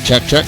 Check, check.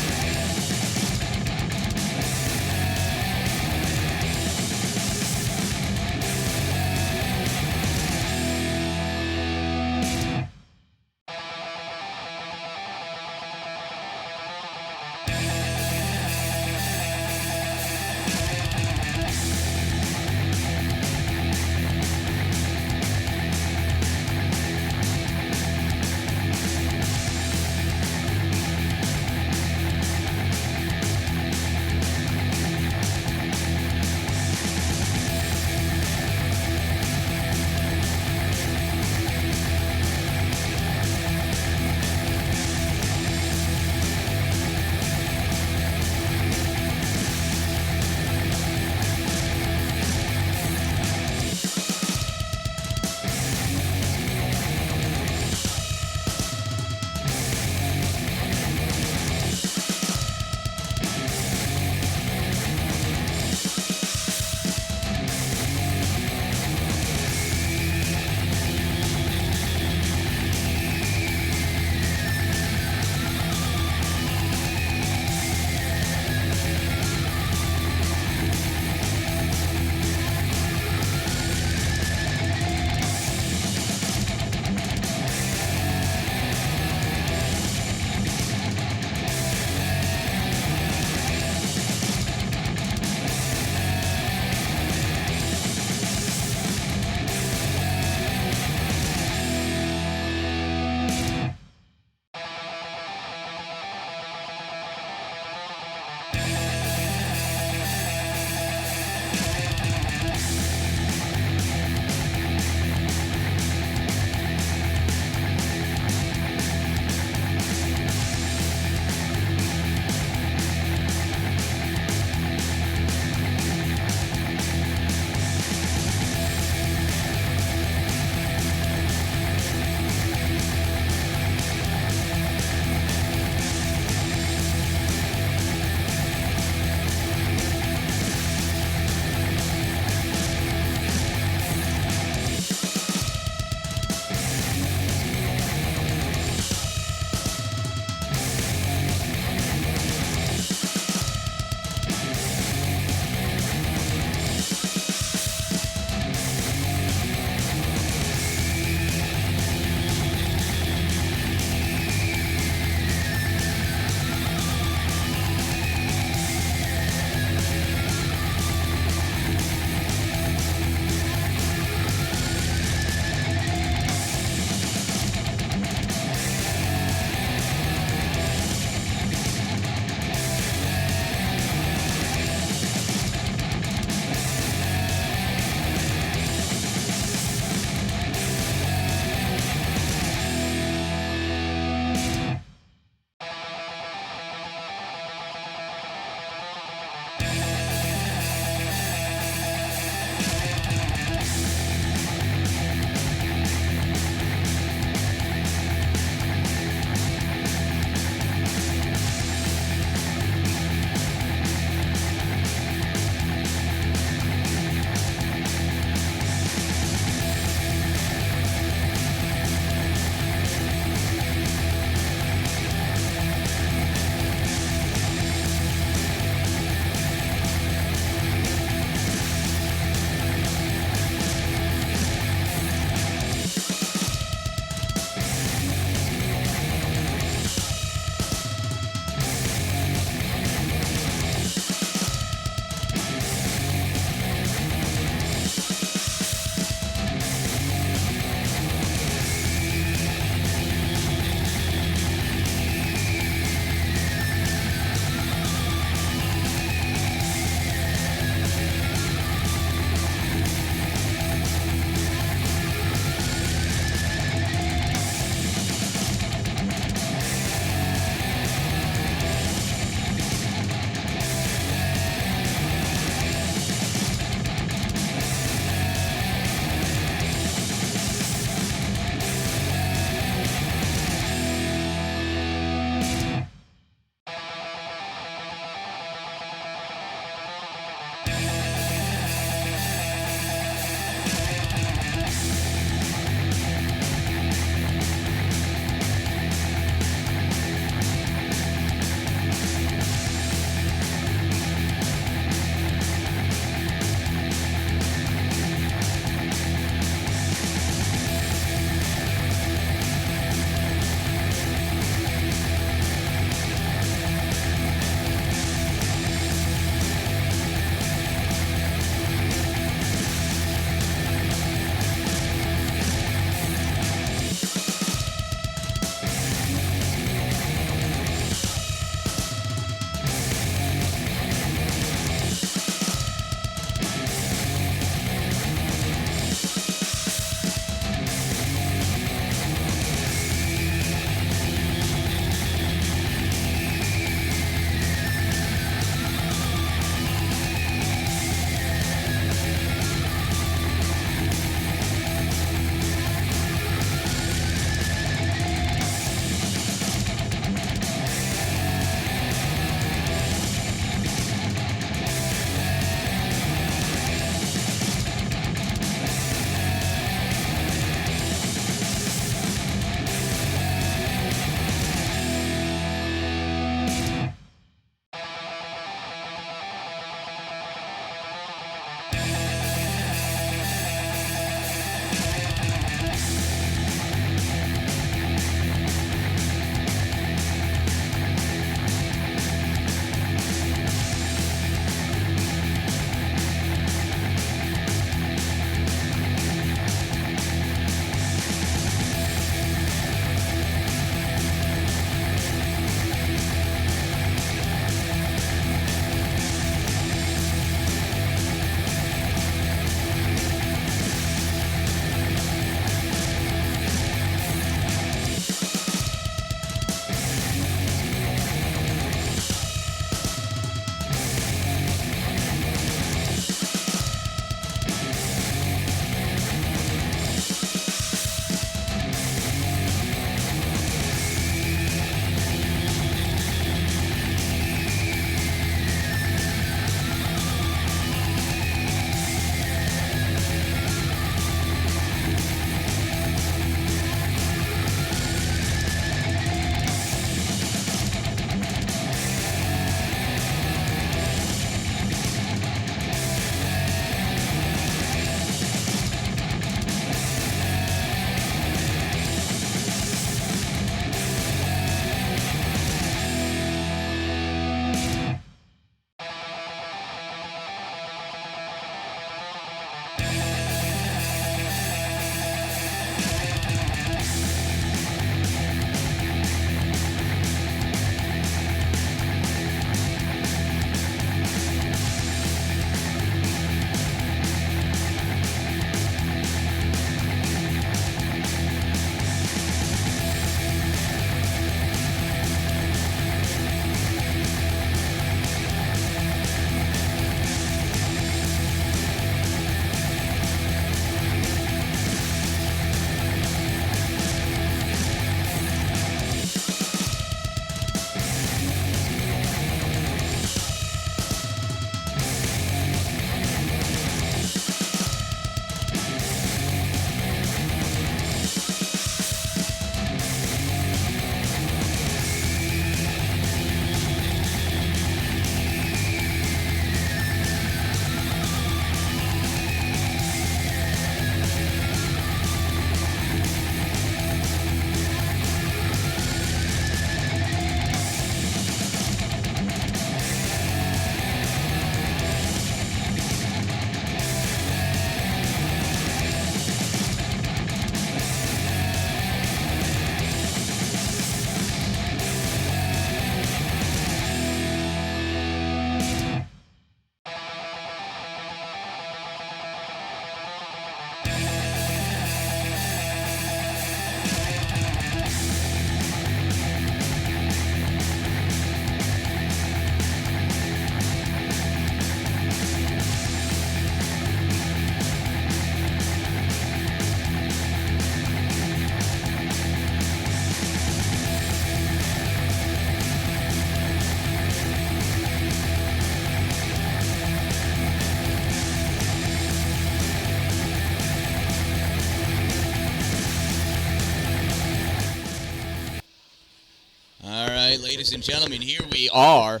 right, ladies and gentlemen, here we are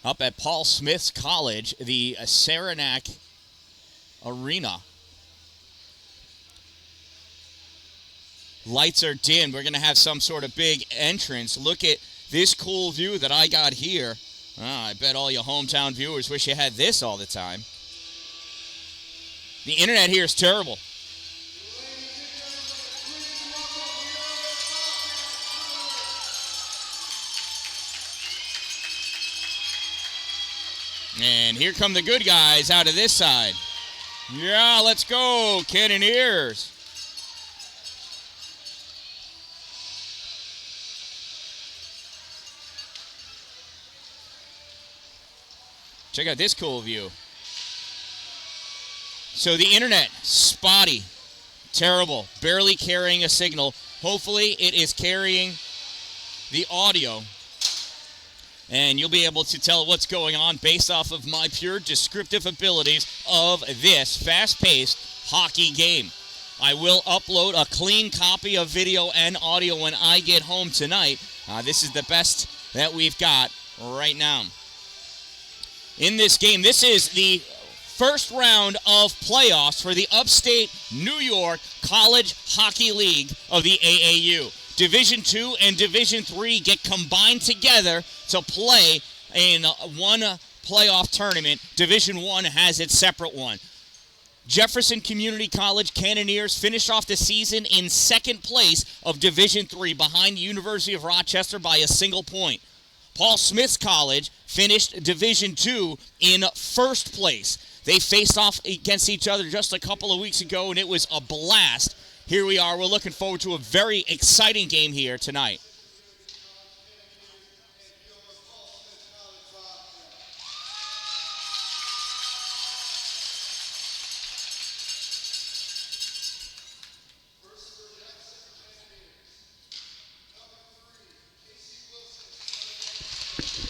up at Paul Smith's College, the Saranac Arena. Lights are dim. We're going to have some sort of big entrance. Look at this cool view that I got here. I bet all you hometown viewers wish you had this all the time. The internet here is terrible. And here come the good guys out of this side. Yeah, let's go, Cannoneers. Check out this cool view. So the internet, spotty, terrible, barely carrying a signal. Hopefully it is carrying the audio, and you'll be able to tell what's going on based off of my pure descriptive abilities of this fast-paced hockey game. I will upload a clean copy of video and audio when I get home tonight. This is the best that we've got right now. In this game, this is the first round of playoffs for the Upstate New York College Hockey League of the AAU. Division II and Division III get combined together to play in one playoff tournament. Division I has its separate one. Jefferson Community College Cannoneers finished off the season in second place of Division III behind the University of Rochester by a single point. Paul Smith's College finished Division II in first place. They faced off against each other just a couple of weeks ago, and it was a blast. Here we are. We're looking forward to a very exciting game here tonight.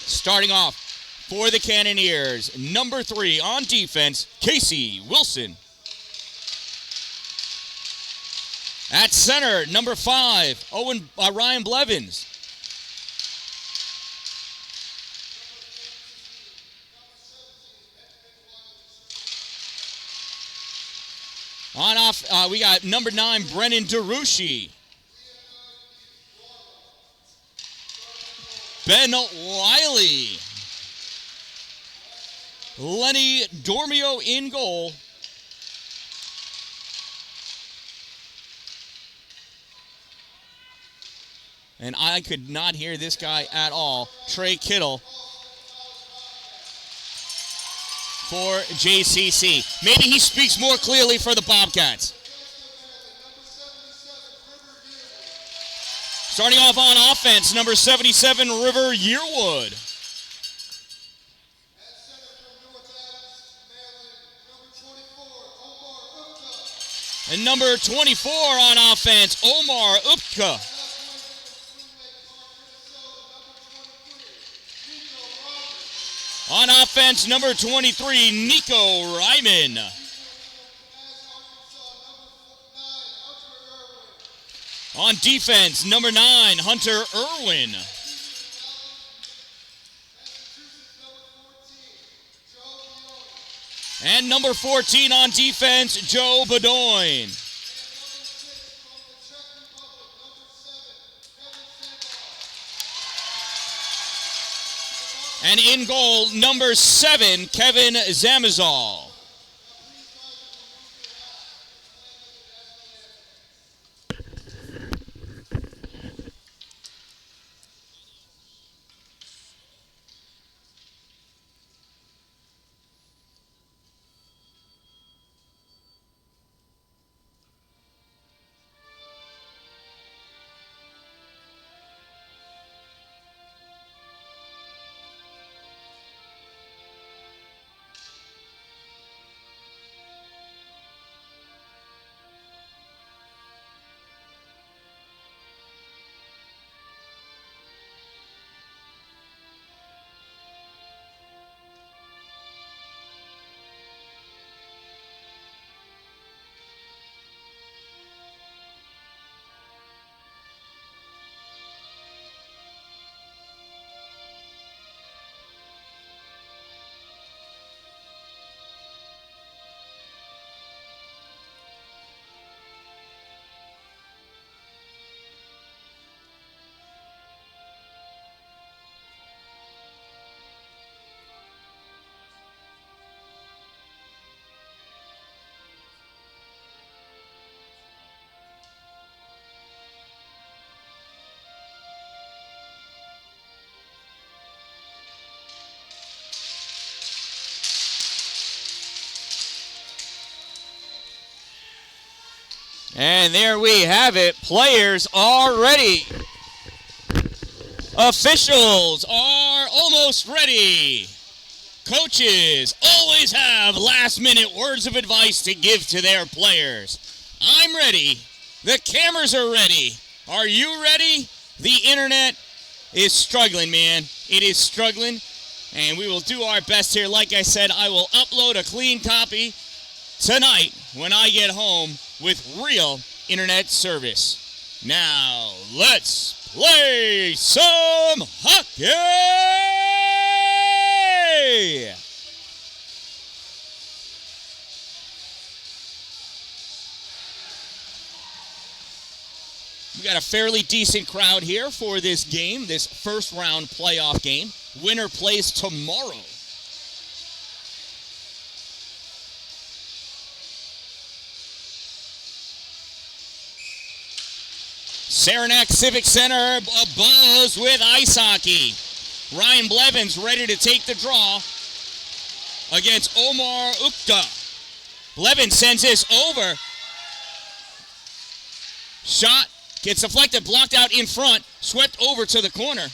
Starting off for the Cannoneers, number 3 on defense, Casey Wilson. At center, number 5, Ryan Blevins. On off, we got number 9, Brennan DeRushi. Ben Wiley. Lenny Dormio in goal. And I could not hear this guy at all. Trey Kittle for JCC. Maybe he speaks more clearly for the Bobcats. Starting off on offense, number 77, River Yearwood. And number 24 on offense, Omar Upka. On offense, number 23, Nico Ryman. On defense, number 9, Hunter Irwin. And number 14 on defense, Joe Bedoin. And in goal, number 7, Kevin Zamazal. And there we have it. Players are ready. Officials are almost ready. Coaches always have last-minute words of advice to give to their players. I'm ready. The cameras are ready. Are you ready? The internet is struggling, man. It is struggling, and we will do our best here. Like I said, I will upload a clean copy tonight when I get home with real internet service. Now, let's play some hockey! We got a fairly decent crowd here for this game, this first round playoff game. Winner plays tomorrow. Saranac Civic Center abuzz with ice hockey. Ryan Blevins ready to take the draw against Omar Ukta. Blevins sends this over. Shot gets deflected, blocked out in front, swept over to the corner.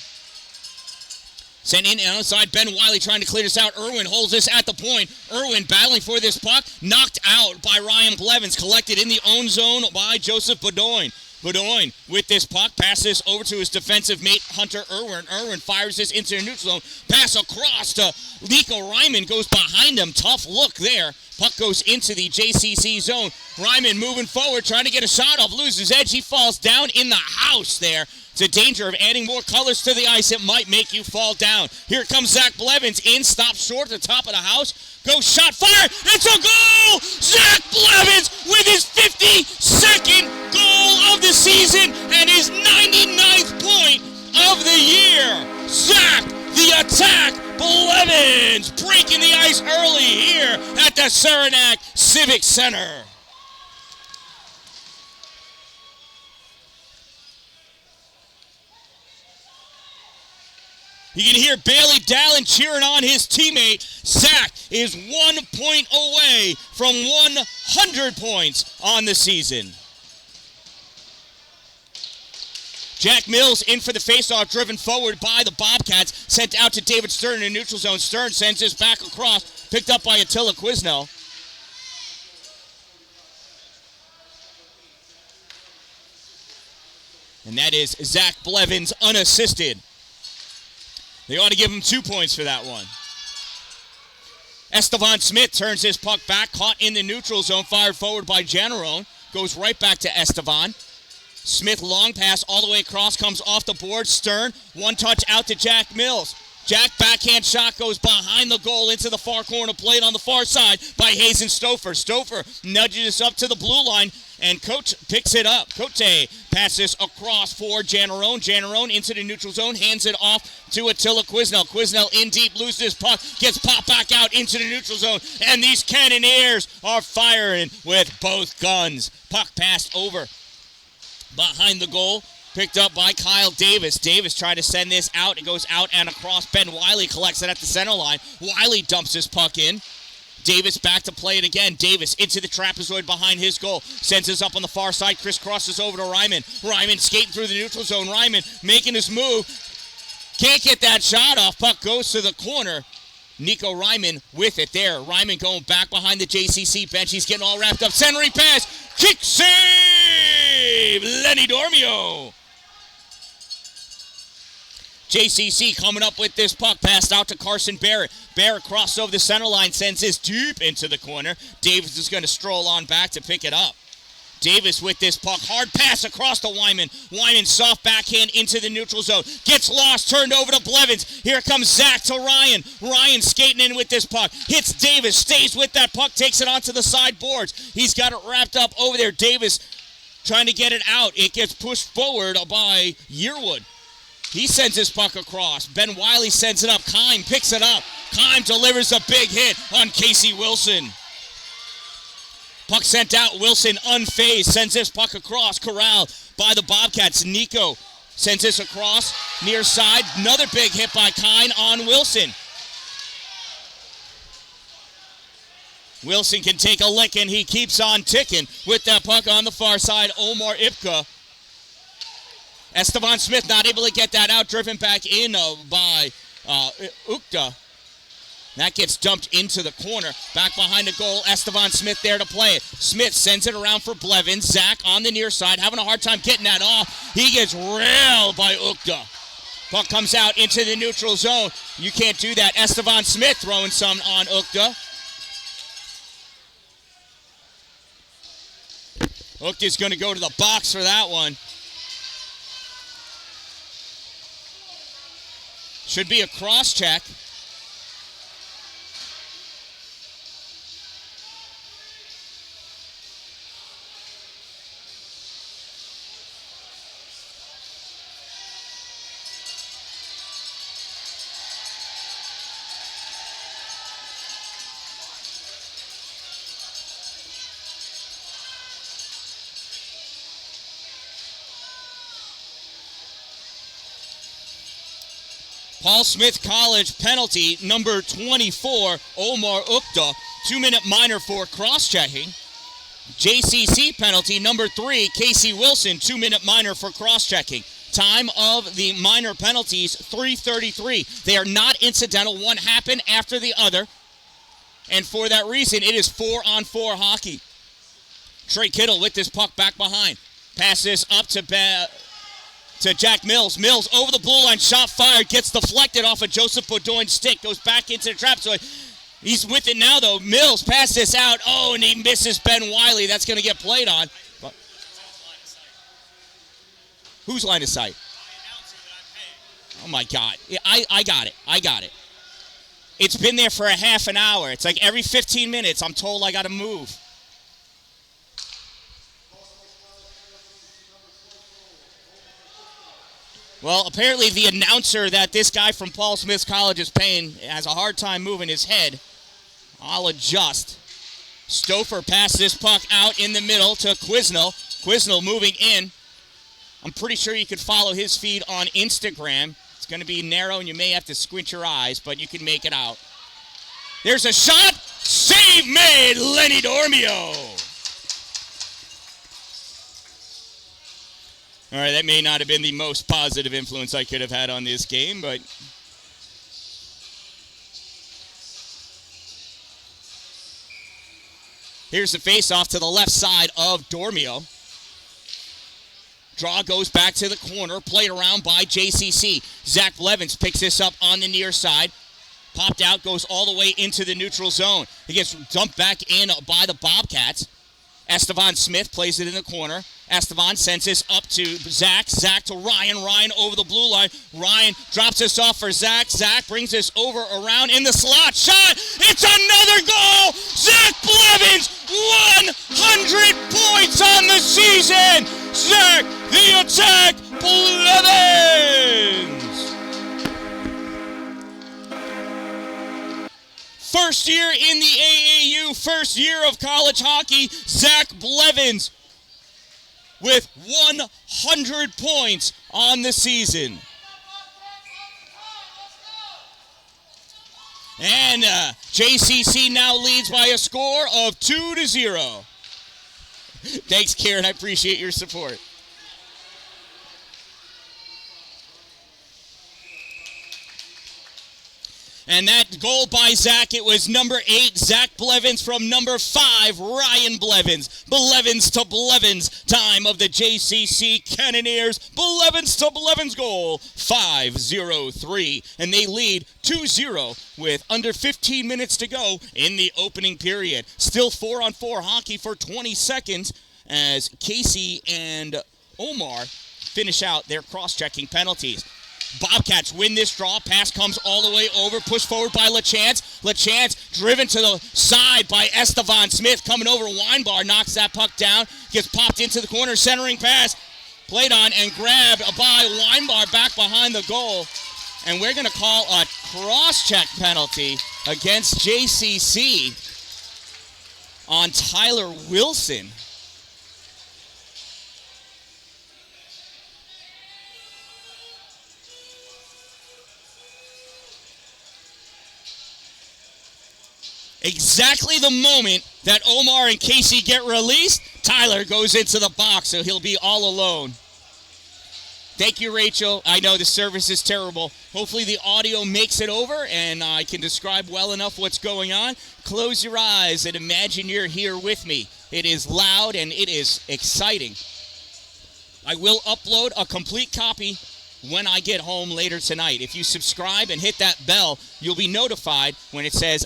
Sent in outside, Ben Wiley trying to clear this out. Irwin holds this at the point. Irwin battling for this puck, knocked out by Ryan Blevins, collected in the own zone by Joseph Bedoin. Bedoin with this puck, passes over to his defensive mate, Hunter Irwin. Irwin fires this into the neutral zone. Pass across to Nico Ryman, goes behind him. Tough look there. Puck goes into the JCC zone. Ryman moving forward, trying to get a shot off, loses edge. He falls down in the house there. It's a danger of adding more colors to the ice. It might make you fall down. Here comes Zach Blevins in, stops short at the top of the house. Goes shot, fire, it's a goal! Zach Blevins with his 52nd goal of the season and his 99th point of the year. Zach, the attack, Blevins breaking the ice early here at the Saranac Civic Center. You can hear Bailey Dallin cheering on his teammate. Zach is 1 point away from 100 points on the season. Jack Mills in for the faceoff, driven forward by the Bobcats. Sent out to David Stern in the neutral zone. Stern sends this back across, picked up by Attila Quisnell. And that is Zach Blevins unassisted. They ought to give him 2 points for that one. Estevan Smith turns his puck back, caught in the neutral zone, fired forward by Janarone. Goes right back to Estevan. Smith long pass all the way across, comes off the board. Stern, one touch out to Jack Mills. Jack backhand shot goes behind the goal into the far corner plate on the far side by Hazen Stouffer. Stouffer nudges us up to the blue line, and Coach picks it up. Cote passes across for Janarone. Janarone into the neutral zone, hands it off to Attila Quisnell. Quisnell in deep, loses puck, gets popped back out into the neutral zone, and these Cannoneers are firing with both guns. Puck passed over behind the goal. Picked up by Kyle Davis. Davis trying to send this out. It goes out and across. Ben Wiley collects it at the center line. Wiley dumps his puck in. Davis back to play it again. Davis into the trapezoid behind his goal. Sends this up on the far side. Chris crosses over to Ryman. Ryman skating through the neutral zone. Ryman making his move. Can't get that shot off. Puck goes to the corner. Nico Ryman with it there. Ryman going back behind the JCC bench. He's getting all wrapped up. Centering pass. Kick save. Lenny Dormio. JCC coming up with this puck, passed out to Carson Barrett. Barrett crossed over the center line, sends this deep into the corner. Davis is going to stroll on back to pick it up. Davis with this puck, hard pass across to Wyman. Wyman soft backhand into the neutral zone. Gets lost, turned over to Blevins. Here comes Zach to Ryan. Ryan skating in with this puck. Hits Davis, stays with that puck, takes it onto the side boards. He's got it wrapped up over there. Davis trying to get it out. It gets pushed forward by Yearwood. He sends his puck across. Ben Wiley sends it up. Kime picks it up. Kime delivers a big hit on Casey Wilson. Puck sent out. Wilson unfazed. Sends this puck across. Corral by the Bobcats. Nico sends this across. Near side. Another big hit by Kine on Wilson. Wilson can take a lick, and he keeps on ticking with that puck on the far side. Omar Ipka. Estevan Smith not able to get that out, driven back in by Ukta. That gets dumped into the corner. Back behind the goal, Estevan Smith there to play it. Smith sends it around for Blevins. Zach on the near side, having a hard time getting that off. He gets railed by Ukta. Puck comes out into the neutral zone. You can't do that. Estevan Smith throwing some on Ukta. Ukta's going to go to the box for that one. Should be a cross check. Paul Smith College penalty, number 24, Omar Ukta, 2-minute minor for cross-checking. JCC penalty, number 3, Casey Wilson, 2-minute minor for cross-checking. Time of the minor penalties, 3:33. They are not incidental. One happened after the other. And for that reason, it is 4-on-4 hockey. Trey Kittle with this puck back behind. Pass this up to Jack Mills. Mills over the blue line, shot fired, gets deflected off of Joseph Beaudoin's stick, goes back into the trap. So he's with it now, though. Mills passes this out. Oh, and he misses Ben Wiley. That's going to get played on. But whose line of sight? Oh, my God. I got it. I got it. It's been there for a half an hour. It's like every 15 minutes I'm told I got to move. Well, apparently the announcer that this guy from Paul Smith College is paying has a hard time moving his head. I'll adjust. Stouffer passed this puck out in the middle to Quisnell. Quisnell moving in. I'm pretty sure you could follow his feed on Instagram. It's going to be narrow and you may have to squint your eyes, but you can make it out. There's a shot. Save made, Lenny Dormio. All right, that may not have been the most positive influence I could have had on this game, but here's the face-off to the left side of Dormio. Draw goes back to the corner, played around by JCC. Zach Blevins picks this up on the near side. Popped out, goes all the way into the neutral zone. He gets dumped back in by the Bobcats. Estevan Smith plays it in the corner. Estevan sends this up to Zach. Zach to Ryan. Ryan over the blue line. Ryan drops this off for Zach. Zach brings this over around in the slot. Shot! It's another goal! Zach Blevins, 100 points on the season! Zach, the attack, Blevins! First year in the AAU, first year of college hockey, Zach Blevins with 100 points on the season. And JCC now leads by a score of 2-0. Thanks, Karen. I appreciate your support. And that goal by Zach, it was number 8, Zach Blevins from number 5, Ryan Blevins. Blevins to Blevins, time of the JCC Cannoneers. Blevins to Blevins goal, 5-0-3. And they lead 2-0 with under 15 minutes to go in the opening period. Still 4-on-4 hockey for 20 seconds as Casey and Omar finish out their cross-checking penalties. Bobcats win this draw. Pass comes all the way over. Pushed forward by LaChance. LaChance driven to the side by Estevan Smith. Coming over. Weinbar knocks that puck down. Gets popped into the corner. Centering pass. Played on and grabbed by Weinbar back behind the goal. And we're going to call a cross-check penalty against JCC on Tyler Wilson. Exactly the moment that Omar and Casey get released, Tyler goes into the box, so he'll be all alone. Thank you, Rachel. I know the service is terrible. Hopefully the audio makes it over and I can describe well enough what's going on. Close your eyes and imagine you're here with me. It is loud and it is exciting. I will upload a complete copy when I get home later tonight. If you subscribe and hit that bell, you'll be notified when it says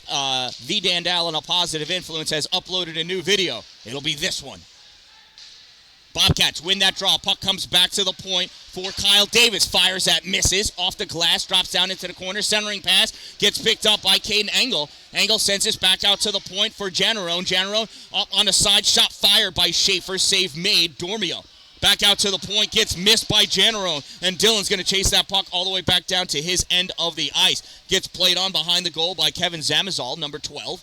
the Dan-Dalin, a positive influence, has uploaded a new video. It'll be this one. Bobcats win that draw. Puck comes back to the point for Kyle Davis. Fires that, misses. Off the glass, drops down into the corner. Centering pass gets picked up by Caden Engel. Engel sends this back out to the point for Jannerone. Jannerone up on the side. Shot fired by Schaefer. Save made. Dormio back out to the point. Gets missed by Jannerone. And Dylan's going to chase that puck all the way back down to his end of the ice. Gets played on behind the goal by Kevin Zamazal, number 12.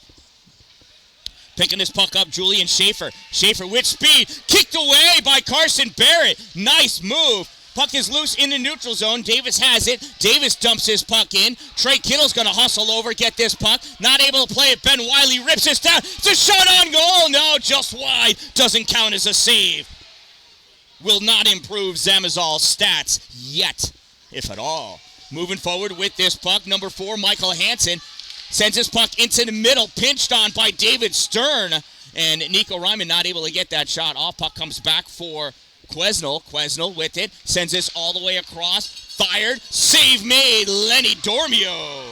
Picking this puck up, Julian Schaefer. Schaefer with speed. Kicked away by Carson Barrett. Nice move. Puck is loose in the neutral zone. Davis has it. Davis dumps his puck in. Trey Kittle's going to hustle over, get this puck. Not able to play it. Ben Wiley rips this down. It's a shot on goal. No, just wide. Doesn't count as a save. Will not improve Zamazal's stats yet, if at all. Moving forward with this puck, number 4, Michael Hansen. Sends his puck into the middle, pinched on by David Stern. And Nico Ryman not able to get that shot off. Puck comes back for Quesnel. Quesnel with it. Sends this all the way across. Fired. Save made. Lenny Dormio.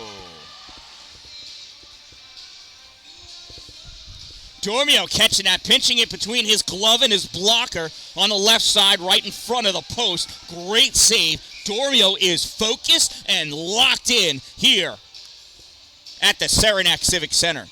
Dormio catching that, pinching it between his glove and his blocker on the left side right in front of the post. Great save. Dormio is focused and locked in here at the Saranac Civic Center.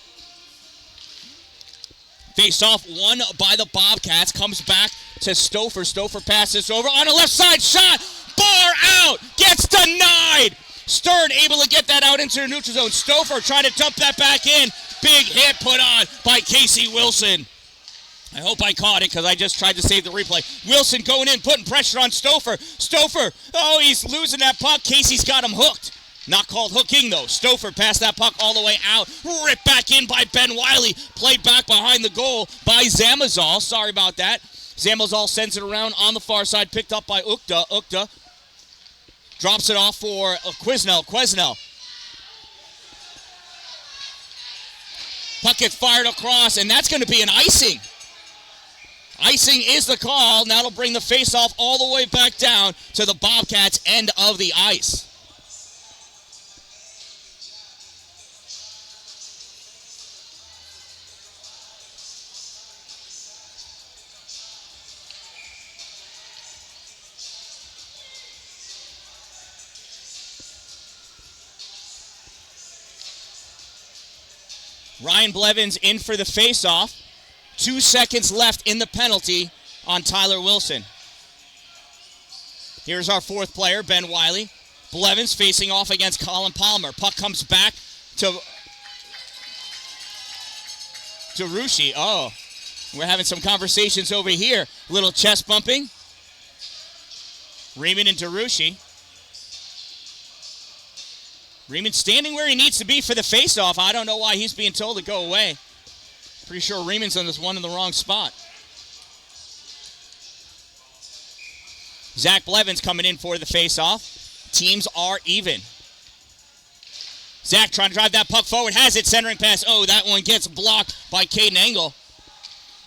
Face off won by the Bobcats. Comes back to Stouffer. Stouffer passes over on the left side. Shot. Bar out. Gets denied. Stern able to get that out into the neutral zone. Stouffer trying to dump that back in. Big hit put on by Casey Wilson. I hope I caught it because I just tried to save the replay. Wilson going in, putting pressure on Stouffer. Stouffer, oh, he's losing that puck. Casey's got him hooked. Not called hooking, though. Stouffer passed that puck all the way out. Ripped back in by Ben Wiley. Played back behind the goal by Zamazal. Sorry about that. Zamazal sends it around on the far side. Picked up by Ukta. Ukta drops it off for Quesnel. Quesnel. Puck gets fired across, and that's going to be an icing. Icing is the call. Now it'll bring the faceoff all the way back down to the Bobcats' end of the ice. Ryan Blevins in for the faceoff. 2 seconds left in the penalty on Tyler Wilson. Here's our fourth player, Ben Wiley. Blevins facing off against Colin Palmer. Puck comes back to Rushi. Oh, we're having some conversations over here. Little chest bumping. Riemann into Rushi. Riemann standing where he needs to be for the faceoff. I don't know why he's being told to go away. Pretty sure Riemann's on this one in the wrong spot. Zach Blevins coming in for the faceoff. Teams are even. Zach trying to drive that puck forward. Has it. Centering pass. Oh, that one gets blocked by Caden Engel.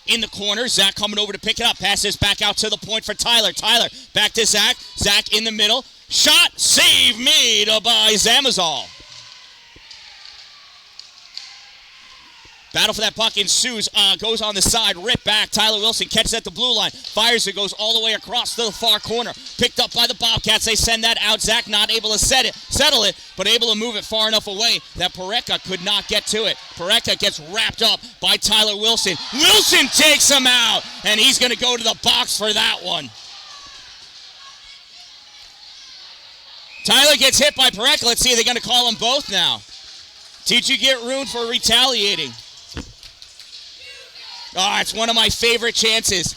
In the corner. Zach coming over to pick it up. Passes back out to the point for Tyler. Tyler back to Zach. Zach in the middle. Shot. Save made by Zamazal. Battle for that puck ensues. Goes on the side. Ripped back. Tyler Wilson catches at the blue line. Fires it. Goes all the way across to the far corner. Picked up by the Bobcats. They send that out. Zach not able to settle it, but able to move it far enough away that Pareka could not get to it. Pareka gets wrapped up by Tyler Wilson. Wilson takes him out, and he's going to go to the box for that one. Tyler gets hit by Pareka. Let's see, are they going to call them both now? Did you get ruined for retaliating? Oh, it's one of my favorite chances.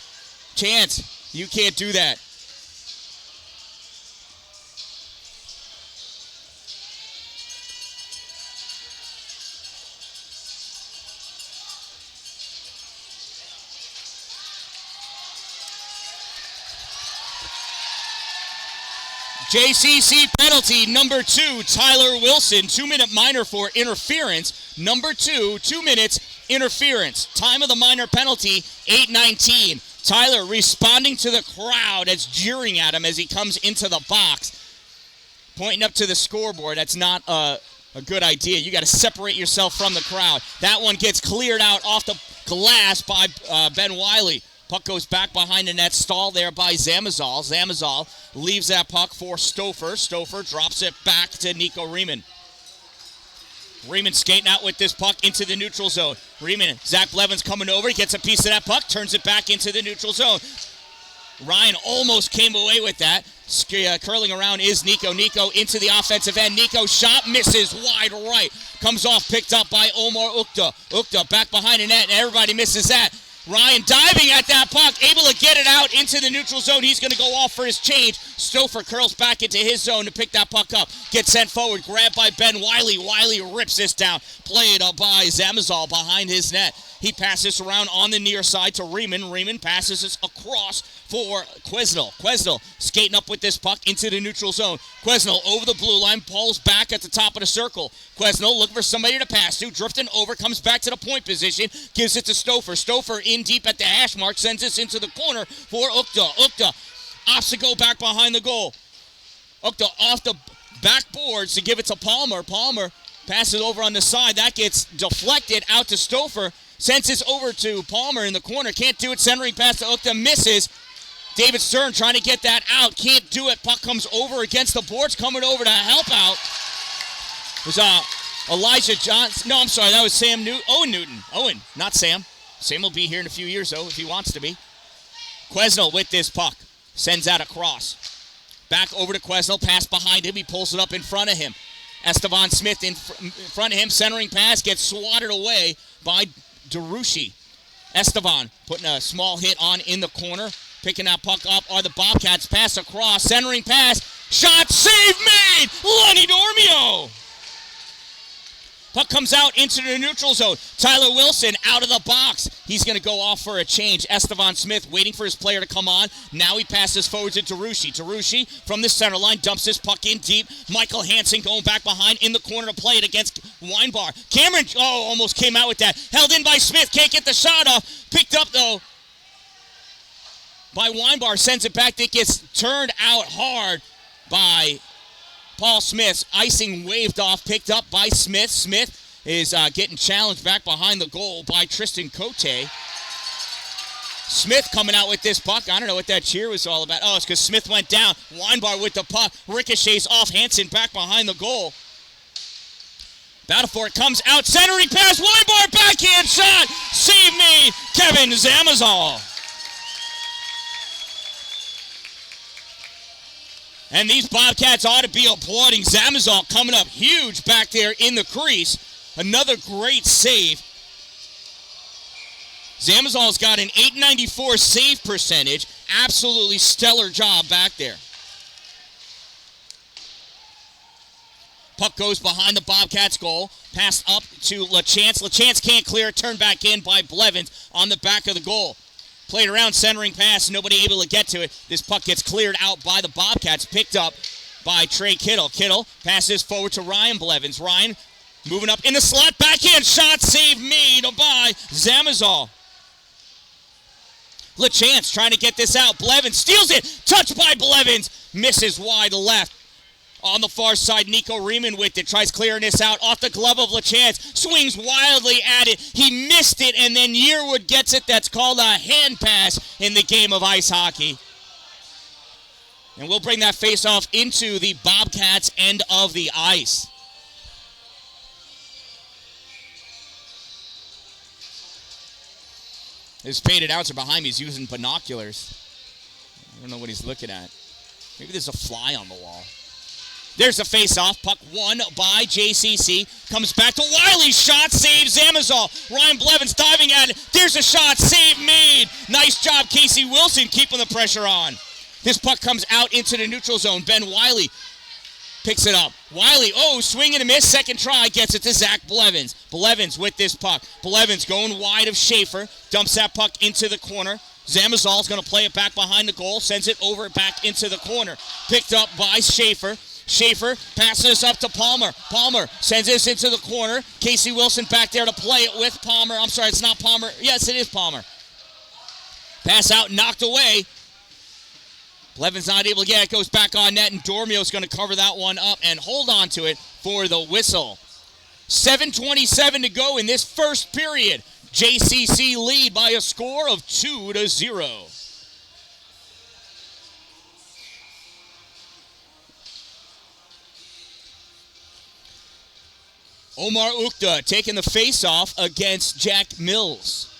Chance, you can't do that. JCC penalty number 2, Tyler Wilson, 2-minute minor for interference. Number 2, 2 minutes, interference. Time of the minor penalty, 8:19. Tyler responding to the crowd as jeering at him as he comes into the box. Pointing up to the scoreboard. That's not a good idea. You got to separate yourself from the crowd. That one gets cleared out off the glass by Ben Wiley. Puck goes back behind the net, stalled there by Zamazal. Zamazal leaves that puck for Stouffer. Stouffer drops it back to Nico Riemann. Riemann skating out with this puck into the neutral zone. Riemann, Zach Blevins coming over. He gets a piece of that puck, turns it back into the neutral zone. Ryan almost came away with that. Curling around is Nico. Nico into the offensive end. Nico shot, misses wide right. Comes off, picked up by Omar Ukta. Ukta back behind the net, and everybody misses that. Ryan diving at that puck, able to get it out into the neutral zone. He's going to go off for his change. Stouffer curls back into his zone to pick that puck up. Gets sent forward, grabbed by Ben Wiley. Wiley rips this down. Played up by Zamazal behind his net. He passes around on the near side to Riemann. Riemann passes this across for Quesnel. Quesnel skating up with this puck into the neutral zone. Quesnel over the blue line, pulls back at the top of the circle. Quesnel looking for somebody to pass to, drifting over, comes back to the point position, gives it to Stouffer. Stouffer in deep at the hash mark, sends this into the corner for Ukta. Ukta opts to go back behind the goal. Ukta off the backboards to give it to Palmer. Palmer passes over on the side. That gets deflected out to Stouffer. Sends this over to Palmer in the corner. Can't do it. Centering pass to Ukta. Misses. David Stern trying to get that out. Can't do it. Puck comes over against the boards. Coming over to help out was Elijah Johnson. No, I'm sorry. That was Sam Newton. Owen Newton. Owen, not Sam. Sam will be here in a few years, though, if he wants to be. Quesnel with this puck. Sends that across. Back over to Quesnel. Pass behind him. He pulls it up in front of him. Estevan Smith in front of him. Centering pass gets swatted away by DiIII. Estevan putting a small hit on in the corner. Picking that puck up are the Bobcats. Pass across. Centering pass. Shot. Save made. Lenny Dormio. Puck comes out into the neutral zone. Tyler Wilson out of the box. He's going to go off for a change. Estevan Smith waiting for his player to come on. Now he passes forward to DiIII. DiIII from the center line dumps this puck in deep. Michael Hansen going back behind in the corner to play it against Weinbar. Cameron, almost came out with that. Held in by Smith. Can't get the shot off. Picked up, though, by Weinbar. Sends it back. It gets turned out hard by Paul Smith. Icing waved off, picked up by Smith. Smith is getting challenged back behind the goal by Tristan Cote. Smith coming out with this puck. I don't know what that cheer was all about. Oh, it's because Smith went down. Weinbar with the puck. Ricochets off Hansen back behind the goal. Battle for it comes out. Centering pass. Weinbar backhand shot. Save me, Kevin Zamazal. And these Bobcats ought to be applauding. Zamazal coming up huge back there in the crease. Another great save. Zamazal's got an .894 save percentage. Absolutely stellar job back there. Puck goes behind the Bobcats goal. Pass up to LaChance. LaChance can't clear it. Turned back in by Blevins on the back of the goal. Played around, centering pass, nobody able to get to it. This puck gets cleared out by the Bobcats, picked up by Trey Kittle. Kittle passes forward to Ryan Blevins. Ryan moving up in the slot, backhand shot, save made by Zamazal. LaChance trying to get this out. Blevins steals it, touched by Blevins, misses wide left. On the far side, Nico Riemann with it. Tries clearing this out off the glove of LaChance. Swings wildly at it. He missed it, and then Yearwood gets it. That's called a hand pass in the game of ice hockey. And we'll bring that face-off into the Bobcats' end of the ice. This faded announcer behind me is using binoculars. I don't know what he's looking at. Maybe there's a fly on the wall. There's a face-off. Puck won by JCC. Comes back to Wiley. Shot, save, Zamazal. Ryan Blevins diving at it. There's a shot, save made. Nice job, Casey Wilson, keeping the pressure on. This puck comes out into the neutral zone. Ben Wiley picks it up. Wiley, swing and a miss. Second try, gets it to Zach Blevins. Blevins with this puck. Blevins going wide of Schaefer. Dumps that puck into the corner. Zamazal's going to play it back behind the goal, sends it over back into the corner. Picked up by Schaefer. Schaefer passes this up to Palmer. Palmer sends this into the corner. Casey Wilson back there to play it with Palmer. I'm sorry, it's not Palmer. Yes, it is Palmer. Pass out, knocked away. Blevins not able to get it. Goes back on net, and Dormio's going to cover that one up and hold on to it for the whistle. 7:27 to go in this first period. JCC lead by a score of 2-0. Omar Ukta taking the face-off against Jack Mills.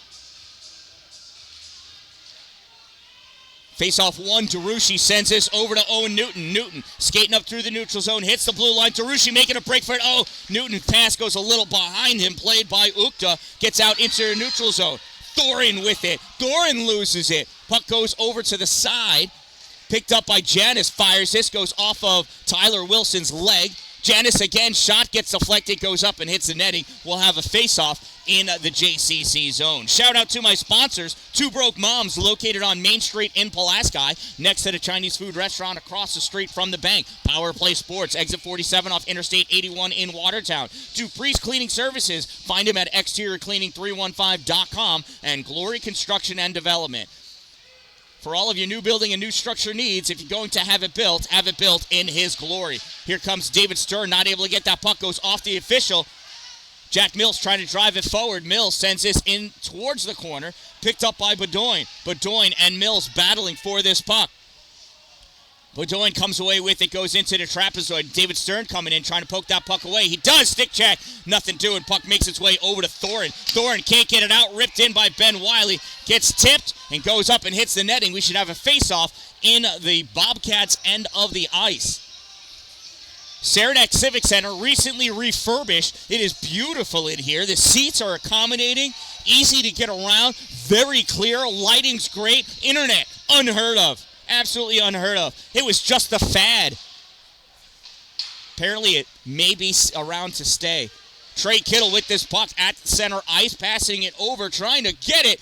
Face-off one, Darushi sends this over to Owen Newton. Newton skating up through the neutral zone, hits the blue line. Darushi making a break for it. Oh, Newton pass goes a little behind him, played by Ukta. Gets out into the neutral zone. Thorin with it. Thorin loses it. Puck goes over to the side. Picked up by Janis. Fires this, goes off of Tyler Wilson's leg. Janis again, shot gets deflected, goes up and hits the netting. We'll have a face-off in the JCC zone. Shout out to my sponsors, Two Broke Moms, located on Main Street in Pulaski, next to the Chinese food restaurant across the street from the bank. Power Play Sports, exit 47 off Interstate 81 in Watertown. Dupree's Cleaning Services, find him at exteriorcleaning315.com, and Glory Construction and Development. For all of your new building and new structure needs, if you're going to have it built in his glory. Here comes David Stern, not able to get that puck, goes off the official. Jack Mills trying to drive it forward. Mills sends this in towards the corner, picked up by Bedoin. Bedoin and Mills battling for this puck. Bedoin comes away with it, goes into the trapezoid. David Stern coming in, trying to poke that puck away. He does, stick check, nothing doing. Puck makes its way over to Thorin. Thorin can't get it out, ripped in by Ben Wiley. Gets tipped and goes up and hits the netting. We should have a face-off in the Bobcats end of the ice. Saranac Civic Center recently refurbished. It is beautiful in here. The seats are accommodating, easy to get around, very clear, lighting's great, internet, unheard of. Absolutely unheard of. It was just a fad. Apparently it may be around to stay. Trey Kittle with this puck at the center ice, passing it over, trying to get it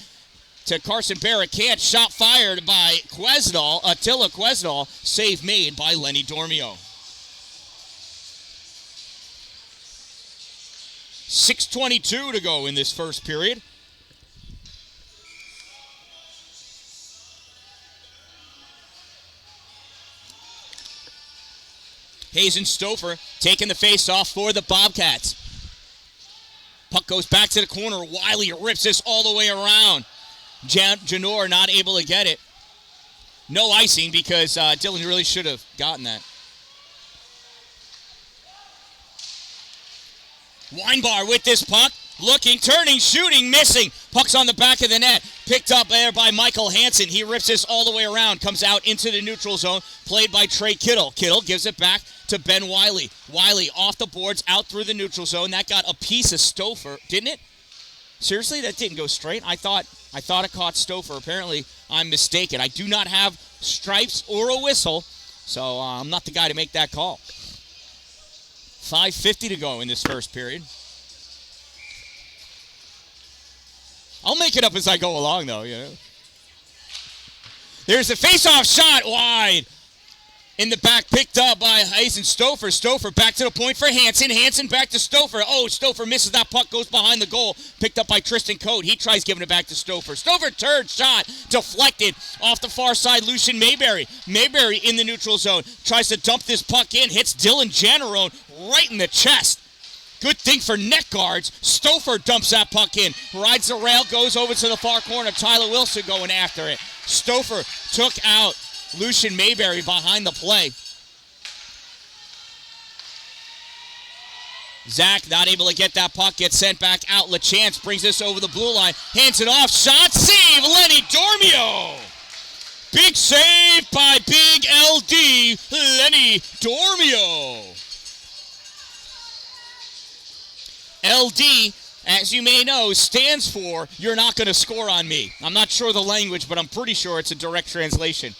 to Carson Barrett. Can't. Shot fired by Quesnel, Attila Quesnel. Save made by Lenny Dormio. 6:22 to go in this first period. Hazen Stouffer taking the face-off for the Bobcats. Puck goes back to the corner. Wiley rips this all the way around. Janor not able to get it. No icing because Dylan really should have gotten that. Weinbar with this puck. Looking, turning, shooting, missing. Puck's on the back of the net. Picked up there by Michael Hansen. He rips this all the way around. Comes out into the neutral zone. Played by Trey Kittle. Kittle gives it back to Ben Wiley. Wiley off the boards, out through the neutral zone. That got a piece of Stouffer, didn't it? Seriously, that didn't go straight. I thought it caught Stouffer. Apparently, I'm mistaken. I do not have stripes or a whistle, so I'm not the guy to make that call. 5:50 to go in this first period. I'll make it up as I go along, though, you know. There's the face-off shot wide. In the back, picked up by Hazen Stouffer. Stouffer back to the point for Hansen. Hansen back to Stouffer. Oh, Stouffer misses that puck, goes behind the goal. Picked up by Tristan Coate. He tries giving it back to Stouffer. Stouffer turns, shot, deflected off the far side. Lucian Mayberry. Mayberry in the neutral zone. Tries to dump this puck in. Hits Dylan Janarone right in the chest. Good thing for net guards. Stouffer dumps that puck in. Rides the rail, goes over to the far corner. Tyler Wilson going after it. Stouffer took out Lucian Mayberry behind the play. Zach not able to get that puck. Gets sent back out. LaChance brings this over the blue line. Hands it off. Shot. Save. Lenny Dormio. Big save by Big LD. Lenny Dormio. LD, as you may know, stands for "You're not going to score on me." I'm not sure the language, but I'm pretty sure it's a direct translation.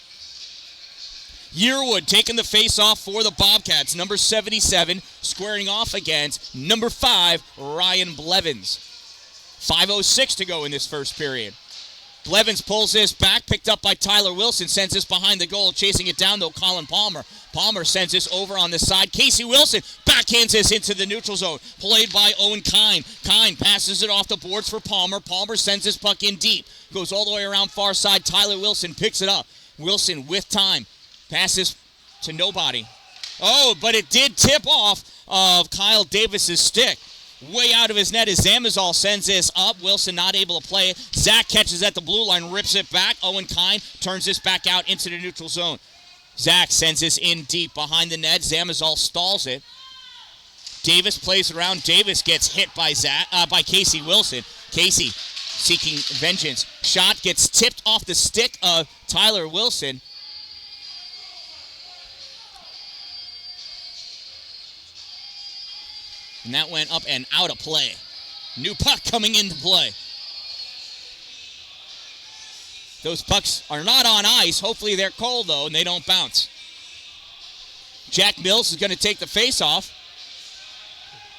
Yearwood taking the face-off for the Bobcats. Number 77 squaring off against number 5, Ryan Blevins. 5:06 to go in this first period. Blevins pulls this back, picked up by Tyler Wilson, sends this behind the goal, chasing it down though, Colin Palmer. Palmer sends this over on the side. Casey Wilson backhands this into the neutral zone, played by Owen Kine. Kine passes it off the boards for Palmer. Palmer sends this puck in deep, goes all the way around far side. Tyler Wilson picks it up. Wilson with time, passes to nobody. Oh, but it did tip off of Kyle Davis's stick. Way out of his net as Zamazal sends this up. Wilson not able to play it. Zach catches at the blue line, rips it back. Owen Kine turns this back out into the neutral zone. Zach sends this in deep behind the net. Zamazal stalls it. Davis plays around. Davis gets hit by Casey Wilson. Casey seeking vengeance. Shot gets tipped off the stick of Tyler Wilson. And that went up and out of play. New puck coming into play. Those pucks are not on ice. Hopefully they're cold, though, and they don't bounce. Jack Mills is going to take the face-off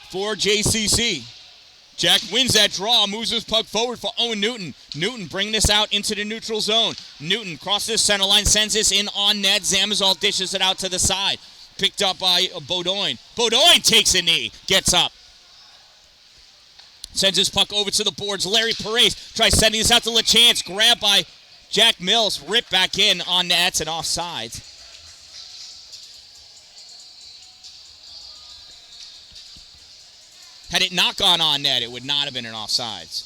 for JCC. Jack wins that draw, moves his puck forward for Owen Newton. Newton bringing this out into the neutral zone. Newton crosses the center line, sends this in on net. Zamazal dishes it out to the side. Picked up by Beaudoin. Beaudoin takes a knee, gets up. Sends his puck over to the boards. Larry Perez tries sending this out to LeChance. Grabbed by Jack Mills. Ripped back in on nets and offsides. Had it not gone on net, it would not have been an offsides.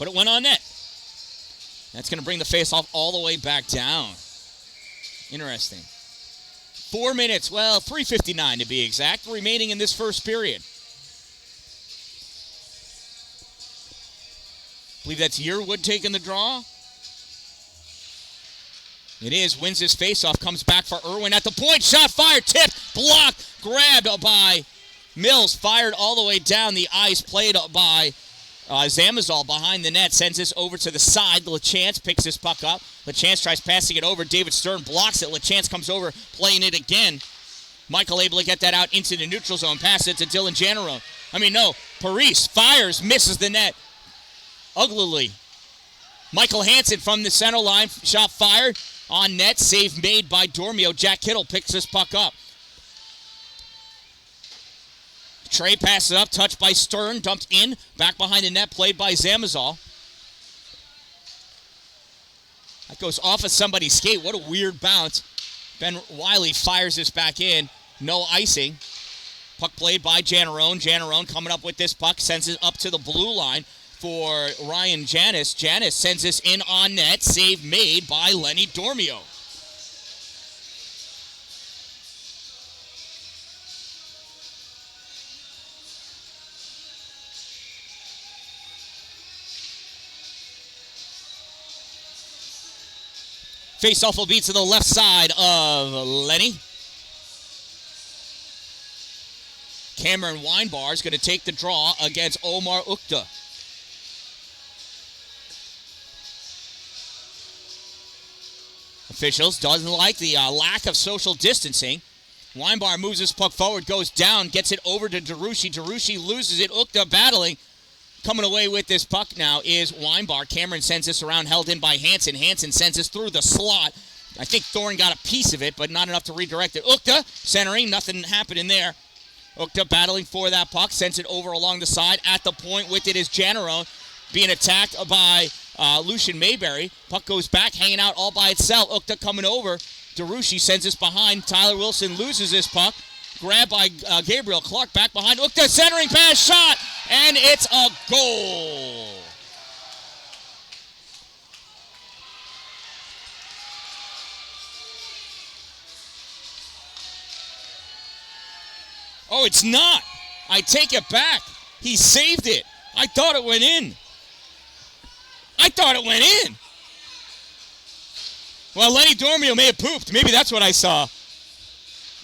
But it went on net. That's going to bring the faceoff all the way back down. Interesting. 4 minutes, 3:59 to be exact, remaining in this first period. I believe that's Yearwood taking the draw. It is, wins this faceoff, comes back for Irwin at the point, shot fired, tipped, blocked, grabbed by Mills, fired all the way down the ice, played by Zamazal behind the net, sends this over to the side. LeChance picks this puck up. LeChance tries passing it over. David Stern blocks it. LeChance comes over, playing it again. Michael able to get that out into the neutral zone. Pass it to Dylan Janero. Parise fires, misses the net uglily. Michael Hansen from the center line. Shot fired on net. Save made by Dormio. Jack Kittle picks this puck up. Trey passes it up, touched by Stern, dumped in, back behind the net, played by Zamazal. That goes off of somebody's skate. What a weird bounce. Ben Wiley fires this back in. No icing. Puck played by Janarone. Janarone coming up with this puck, sends it up to the blue line for Ryan Janis. Janis sends this in on net. Save made by Lenny Dormio. Face-off will be to the left side of Lenny. Cameron Weinbar is going to take the draw against Omar Ukta. Officials doesn't like the lack of social distancing. Weinbar moves his puck forward, goes down, gets it over to Darushi. Darushi loses it. Ukta battling. Coming away with this puck now is Weinbar. Cameron sends this around, held in by Hansen. Hansen sends this through the slot. I think Thorne got a piece of it, but not enough to redirect it. Ukta centering, nothing happening there. Ukta battling for that puck, sends it over along the side. At the point with it is Janero being attacked by Lucian Mayberry. Puck goes back, hanging out all by itself. Ukta coming over. Darushi sends this behind. Tyler Wilson loses this puck. Grabbed by Gabriel Clark, back behind. Ukta centering pass, shot, and it's a goal. Oh, it's not. I take it back. He saved it. I thought it went in. Well, Lenny Dormio may have pooped. Maybe that's what I saw.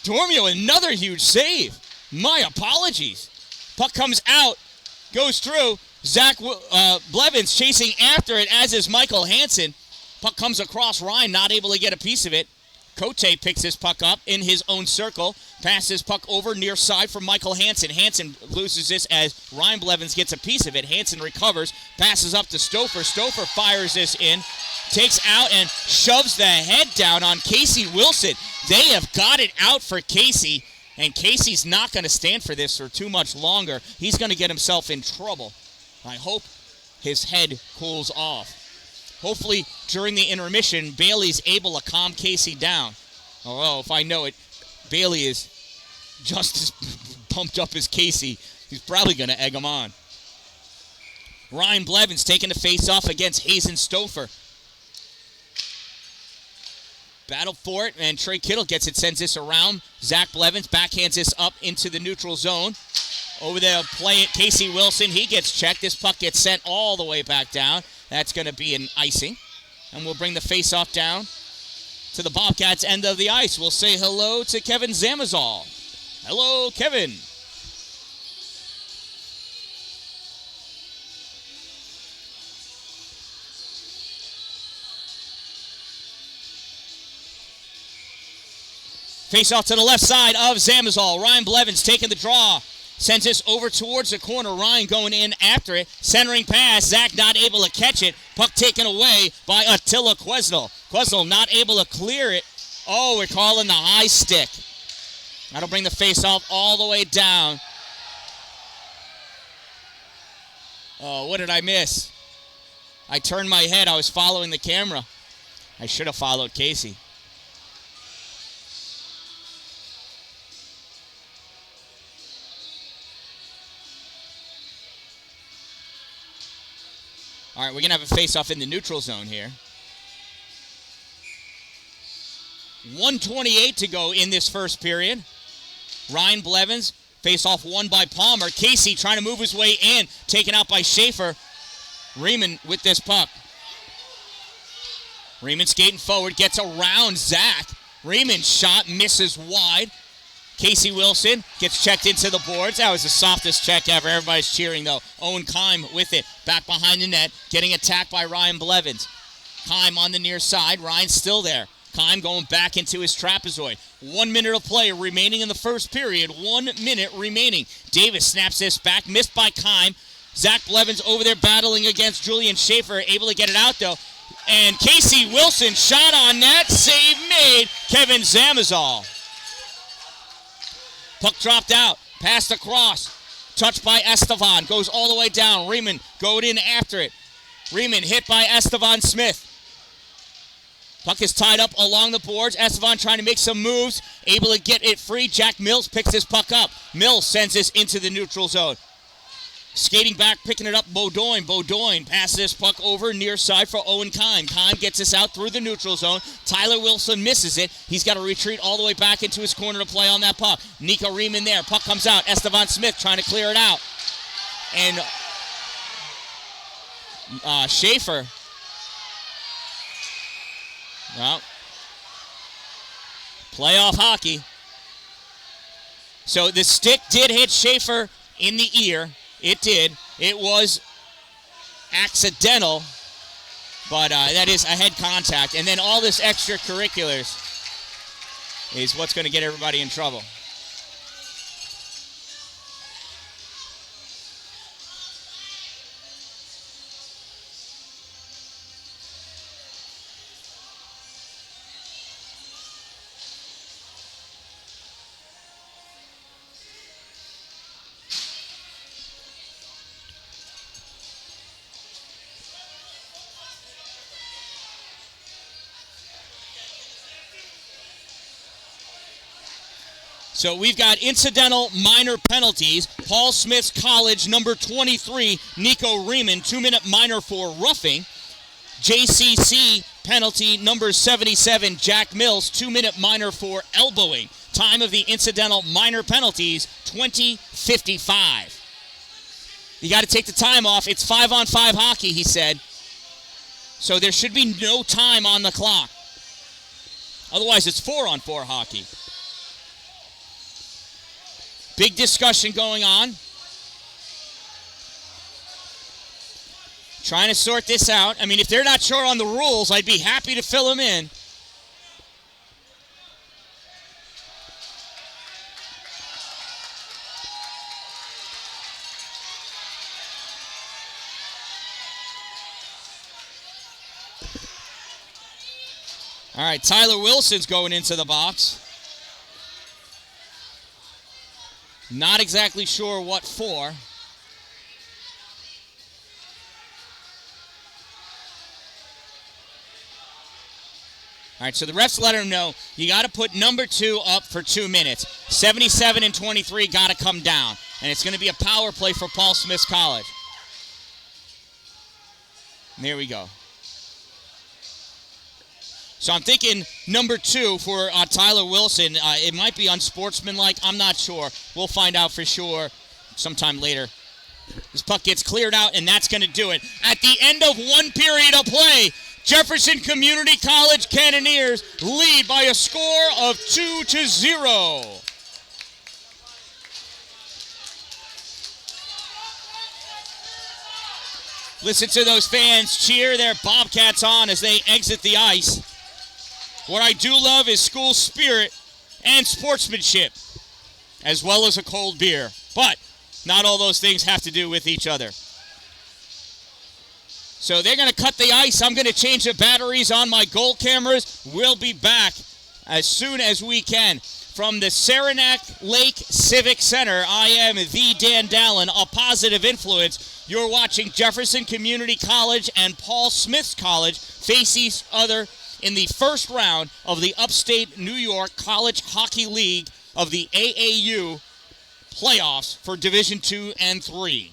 Dormio, another huge save. My apologies. Puck comes out, goes through. Zach Blevins chasing after it, as is Michael Hansen. Puck comes across Ryan, not able to get a piece of it. Cote picks this puck up in his own circle. Passes puck over near side for Michael Hansen. Hansen loses this as Ryan Blevins gets a piece of it. Hansen recovers, passes up to Stouffer. Stouffer fires this in, takes out and shoves the head down on Casey Wilson. They have got it out for Casey, and Casey's not going to stand for this for too much longer. He's going to get himself in trouble. I hope his head cools off. Hopefully, during the intermission, Bailey's able to calm Casey down. Although, if I know it, Bailey is just as pumped up as Casey. He's probably going to egg him on. Ryan Blevins taking the face-off against Hazen Stouffer. Battle for it, and Trey Kittle gets it, sends this around. Zach Blevins backhands this up into the neutral zone. Over there, play it, Casey Wilson. He gets checked. This puck gets sent all the way back down. That's going to be an icing. And we'll bring the face-off down to the Bobcats' end of the ice. We'll say hello to Kevin Zamazal. Hello, Kevin. Face off to the left side of Zamazal. Ryan Blevins taking the draw. Sends this over towards the corner. Ryan going in after it. Centering pass. Zach not able to catch it. Puck taken away by Attila Quesnel. Quesnel not able to clear it. Oh, we're calling the high stick. That'll bring the face-off all the way down. Oh, what did I miss? I turned my head. I was following the camera. I should have followed Casey. All right, we're going to have a face-off in the neutral zone here. 1:28 to go in this first period. Ryan Blevins, face-off won by Palmer. Casey trying to move his way in, taken out by Schaefer. Riemann with this puck. Riemann skating forward, gets around Zach. Riemann shot, misses wide. Casey Wilson gets checked into the boards. That was the softest check ever. Everybody's cheering, though. Owen Keim with it. Back behind the net. Getting attacked by Ryan Blevins. Keim on the near side. Ryan's still there. Keim going back into his trapezoid. 1 minute of play remaining in the first period. 1 minute remaining. Davis snaps this back. Missed by Keim. Zach Blevins over there battling against Julian Schaefer. Able to get it out, though. And Casey Wilson shot on net. Save made. Kevin Zamazal. Puck dropped out, passed across, touched by Estevan, goes all the way down. Riemann going in after it. Riemann hit by Estevan Smith. Puck is tied up along the boards. Estevan trying to make some moves, able to get it free. Jack Mills picks this puck up. Mills sends this into the neutral zone. Skating back, picking it up, Beaudoin. Beaudoin passes this puck over near side for Owen Keim. Keim gets this out through the neutral zone. Tyler Wilson misses it. He's got to retreat all the way back into his corner to play on that puck. Nico Riemann there. Puck comes out. Estevan Smith trying to clear it out. And Schaefer. Well, playoff hockey. So the stick did hit Schaefer in the ear. It did. It was accidental, but that is a head contact. And then all this extracurriculars is what's going to get everybody in trouble. So we've got incidental minor penalties. Paul Smith's College, number 23, Nico Riemann, 2-minute minor for roughing. JCC penalty, number 77, Jack Mills, 2-minute minor for elbowing. Time of the incidental minor penalties, 20:55. You got to take the time off. It's 5-on-5 hockey, he said. So there should be no time on the clock. Otherwise, it's 4-on-4 hockey. Big discussion going on. Trying to sort this out. I mean, if they're not sure on the rules, I'd be happy to fill them in. All right, Tyler Wilson's going into the box. Not exactly sure what for. All right, so the refs let him know you got to put number 2 up for 2 minutes. 77 and 23 got to come down. And it's going to be a power play for Paul Smith College. And there we go. So I'm thinking number 2 for Tyler Wilson. It might be unsportsmanlike. I'm not sure. We'll find out for sure sometime later. This puck gets cleared out, and that's going to do it. At the end of 1 period of play, Jefferson Community College Cannoneers lead by a score of 2-0. Listen to those fans cheer their Bobcats on as they exit the ice. What I do love is school spirit and sportsmanship, as well as a cold beer. But not all those things have to do with each other. So they're going to cut the ice. I'm going to change the batteries on my goal cameras. We'll be back as soon as we can. From the Saranac Lake Civic Center, I am the Dan-Dalin, a positive influence. You're watching Jefferson Community College and Paul Smith College face each other in the first round of the Upstate New York College Hockey League of the AAU playoffs for Division II and III.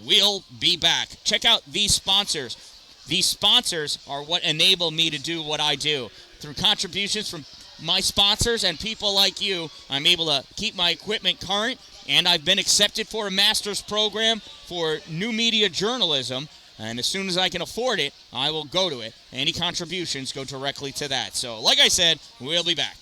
We'll be back. Check out these sponsors. These sponsors are what enable me to do what I do. Through contributions from my sponsors and people like you, I'm able to keep my equipment current, and I've been accepted for a master's program for new media journalism, and as soon as I can afford it, I will go to it. Any contributions go directly to that. So, like I said, we'll be back.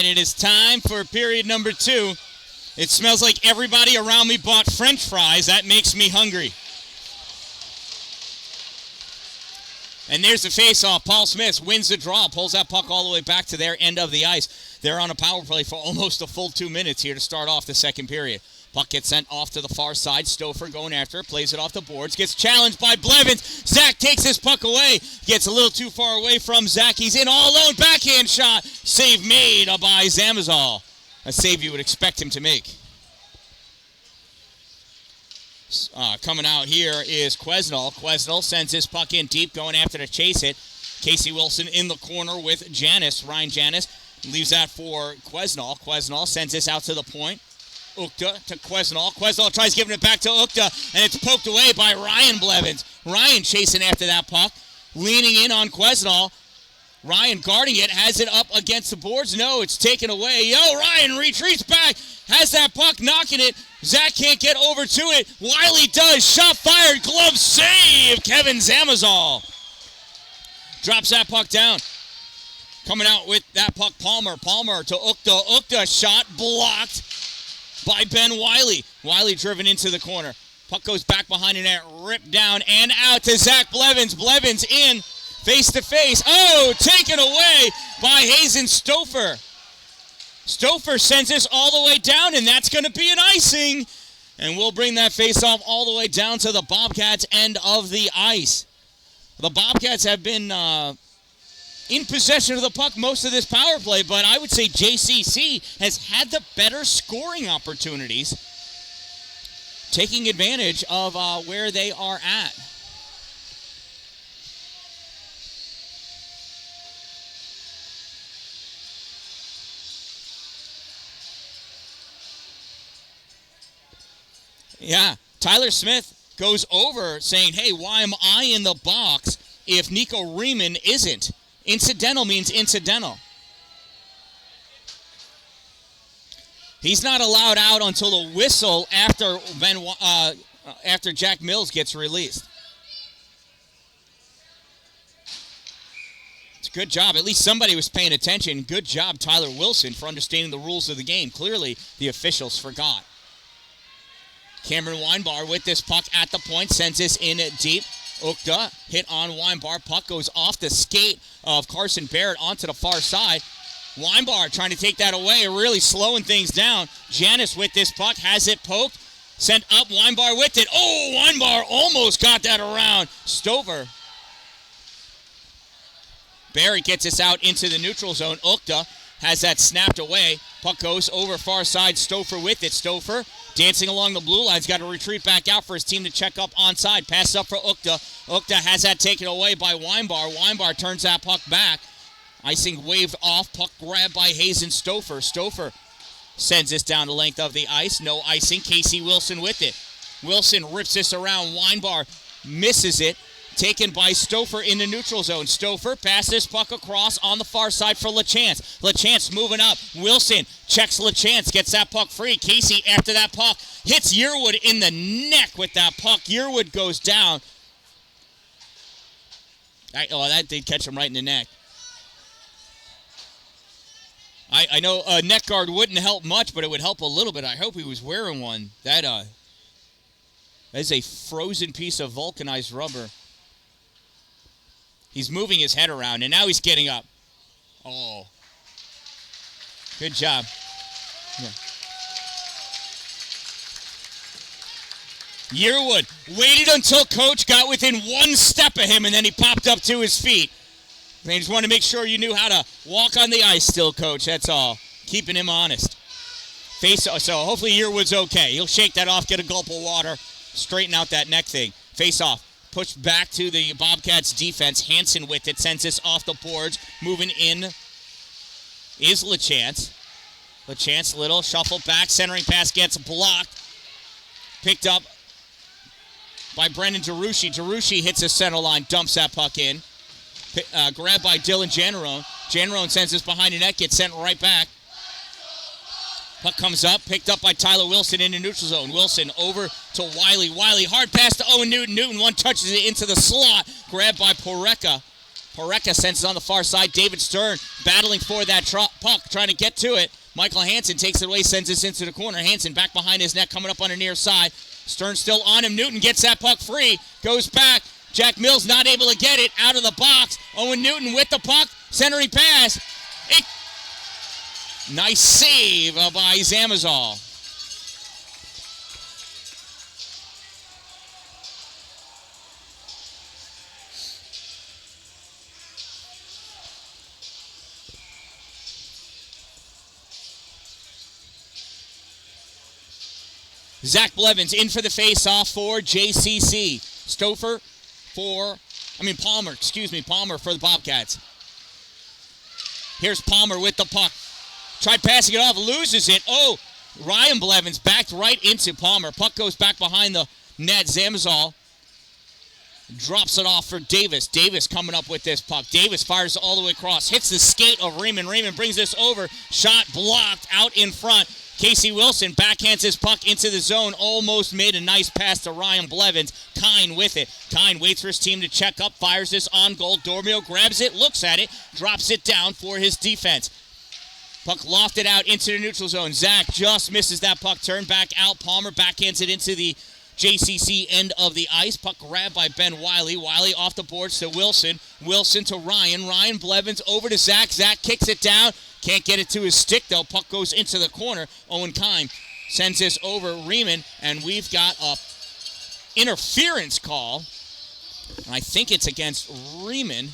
it is time for period number 2. It smells like everybody around me bought French fries. That makes me hungry. And there's the face-off. Paul Smith wins the draw, pulls that puck all the way back to their end of the ice. They're on a power play for almost a full 2 minutes here to start off the second period. Puck gets sent off to the far side. Stouffer going after it, plays it off the boards, gets challenged by Blevins. Zach takes his puck away, gets a little too far away from Zach. He's in all alone, backhand shot. Save made by Zamazal. A save you would expect him to make. Coming out here is Quesnel. Quesnel sends his puck in deep, going after to chase it. Casey Wilson in the corner with Janis. Ryan Janis leaves that for Quesnel. Quesnel sends this out to the point. Ukta to Quesnel. Quesnel tries giving it back to Ukta, and it's poked away by Ryan Blevins. Ryan chasing after that puck, leaning in on Quesnel. Ryan guarding it, has it up against the boards. No, it's taken away. Ryan retreats back, has that puck, knocking it. Zach can't get over to it. Wiley does. Shot fired. Glove save. Kevin Zamazal drops that puck down. Coming out with that puck, Palmer. Palmer to Ukta. Ukta shot blocked by Ben Wiley. Wiley driven into the corner. Puck goes back behind the net, ripped down and out to Zach Blevins. Blevins in, face to face. Oh, taken away by Hazen Stouffer. Stouffer sends this all the way down, and that's going to be an icing. And we'll bring that face-off all the way down to the Bobcats' end of the ice. The Bobcats have been in possession of the puck most of this power play, but I would say JCC has had the better scoring opportunities, taking advantage of where they are at. Yeah, Tyler Smith goes over saying, hey, why am I in the box if Nico Riemann isn't? Incidental means incidental. He's not allowed out until the whistle after Jack Mills gets released. It's a good job. At least somebody was paying attention. Good job, Tyler Wilson, for understanding the rules of the game. Clearly, the officials forgot. Cameron Weinbar with this puck at the point, sends this in deep. Ukta hit on Weinbar. Puck goes off the skate of Carson Barrett onto the far side. Weinbar trying to take that away, really slowing things down. Janis with this puck, has it poked, sent up, Weinbar with it. Oh, Weinbar almost got that around Stover. Barry gets this out into the neutral zone. Ukta has that snapped away. Puck goes over far side. Stouffer with it. Stouffer dancing along the blue line. He's got to retreat back out for his team to check up onside. Pass up for Ukta. Ukta has that taken away by Weinbar. Weinbar turns that puck back. Icing waved off. Puck grabbed by Hazen Stouffer. Stouffer sends this down the length of the ice. No icing. Casey Wilson with it. Wilson rips this around. Weinbar misses it. Taken by Stouffer in the neutral zone. Stouffer passes puck across on the far side for LaChance. LaChance moving up. Wilson checks LaChance, gets that puck free. Casey after that puck hits Yearwood in the neck with that puck. Yearwood goes down. That did catch him right in the neck. I know a neck guard wouldn't help much, but it would help a little bit. I hope he was wearing one. That is a frozen piece of vulcanized rubber. He's moving his head around, and now he's getting up. Oh. Good job. Yeah. Yearwood waited until Coach got within one step of him, and then he popped up to his feet. They just wanted to make sure you knew how to walk on the ice still, Coach. That's all. Keeping him honest. So hopefully Yearwood's okay. He'll shake that off, get a gulp of water, straighten out that neck thing. Face off. Pushed back to the Bobcats defense. Hansen with it. Sends this off the boards. Moving in is LaChance. LaChance, little shuffle back. Centering pass gets blocked. Picked up by Brendan Derucci. Derucci hits the center line. Dumps that puck in. Grabbed by Dylan Janarone. Janarone sends this behind the net. Gets sent right back. Puck comes up, picked up by Tyler Wilson in the neutral zone. Wilson over to Wiley. Wiley, hard pass to Owen Newton. Newton one touches it into the slot. Grabbed by Poreka. Horeca sends it on the far side. David Stern battling for that puck, trying to get to it. Michael Hansen takes it away, sends this into the corner. Hansen back behind his net, coming up on the near side. Stern still on him. Newton gets that puck free, goes back. Jack Mills not able to get it out of the box. Owen Newton with the puck, centering pass. Nice save by Zamazal. Zach Blevins in for the face-off for JCC. Palmer for the Bobcats. Here's Palmer with the puck. Tried passing it off, loses it. Oh, Ryan Blevins backed right into Palmer. Puck goes back behind the net. Zamazal drops it off for Davis. Davis coming up with this puck. Davis fires all the way across. Hits the skate of Raymond. Raymond brings this over. Shot blocked out in front. Casey Wilson backhands his puck into the zone. Almost made a nice pass to Ryan Blevins. Kine with it. Kine waits for his team to check up. Fires this on goal. Dormio grabs it, looks at it, drops it down for his defense. Puck lofted out into the neutral zone. Zach just misses that puck. Turn back out. Palmer backhands it into the JCC end of the ice. Puck grabbed by Ben Wiley. Wiley off the boards to Wilson. Wilson to Ryan. Ryan Blevins over to Zach. Zach kicks it down. Can't get it to his stick, though. Puck goes into the corner. Owen Kine sends this over Riemann, and we've got a interference call. I think it's against Riemann.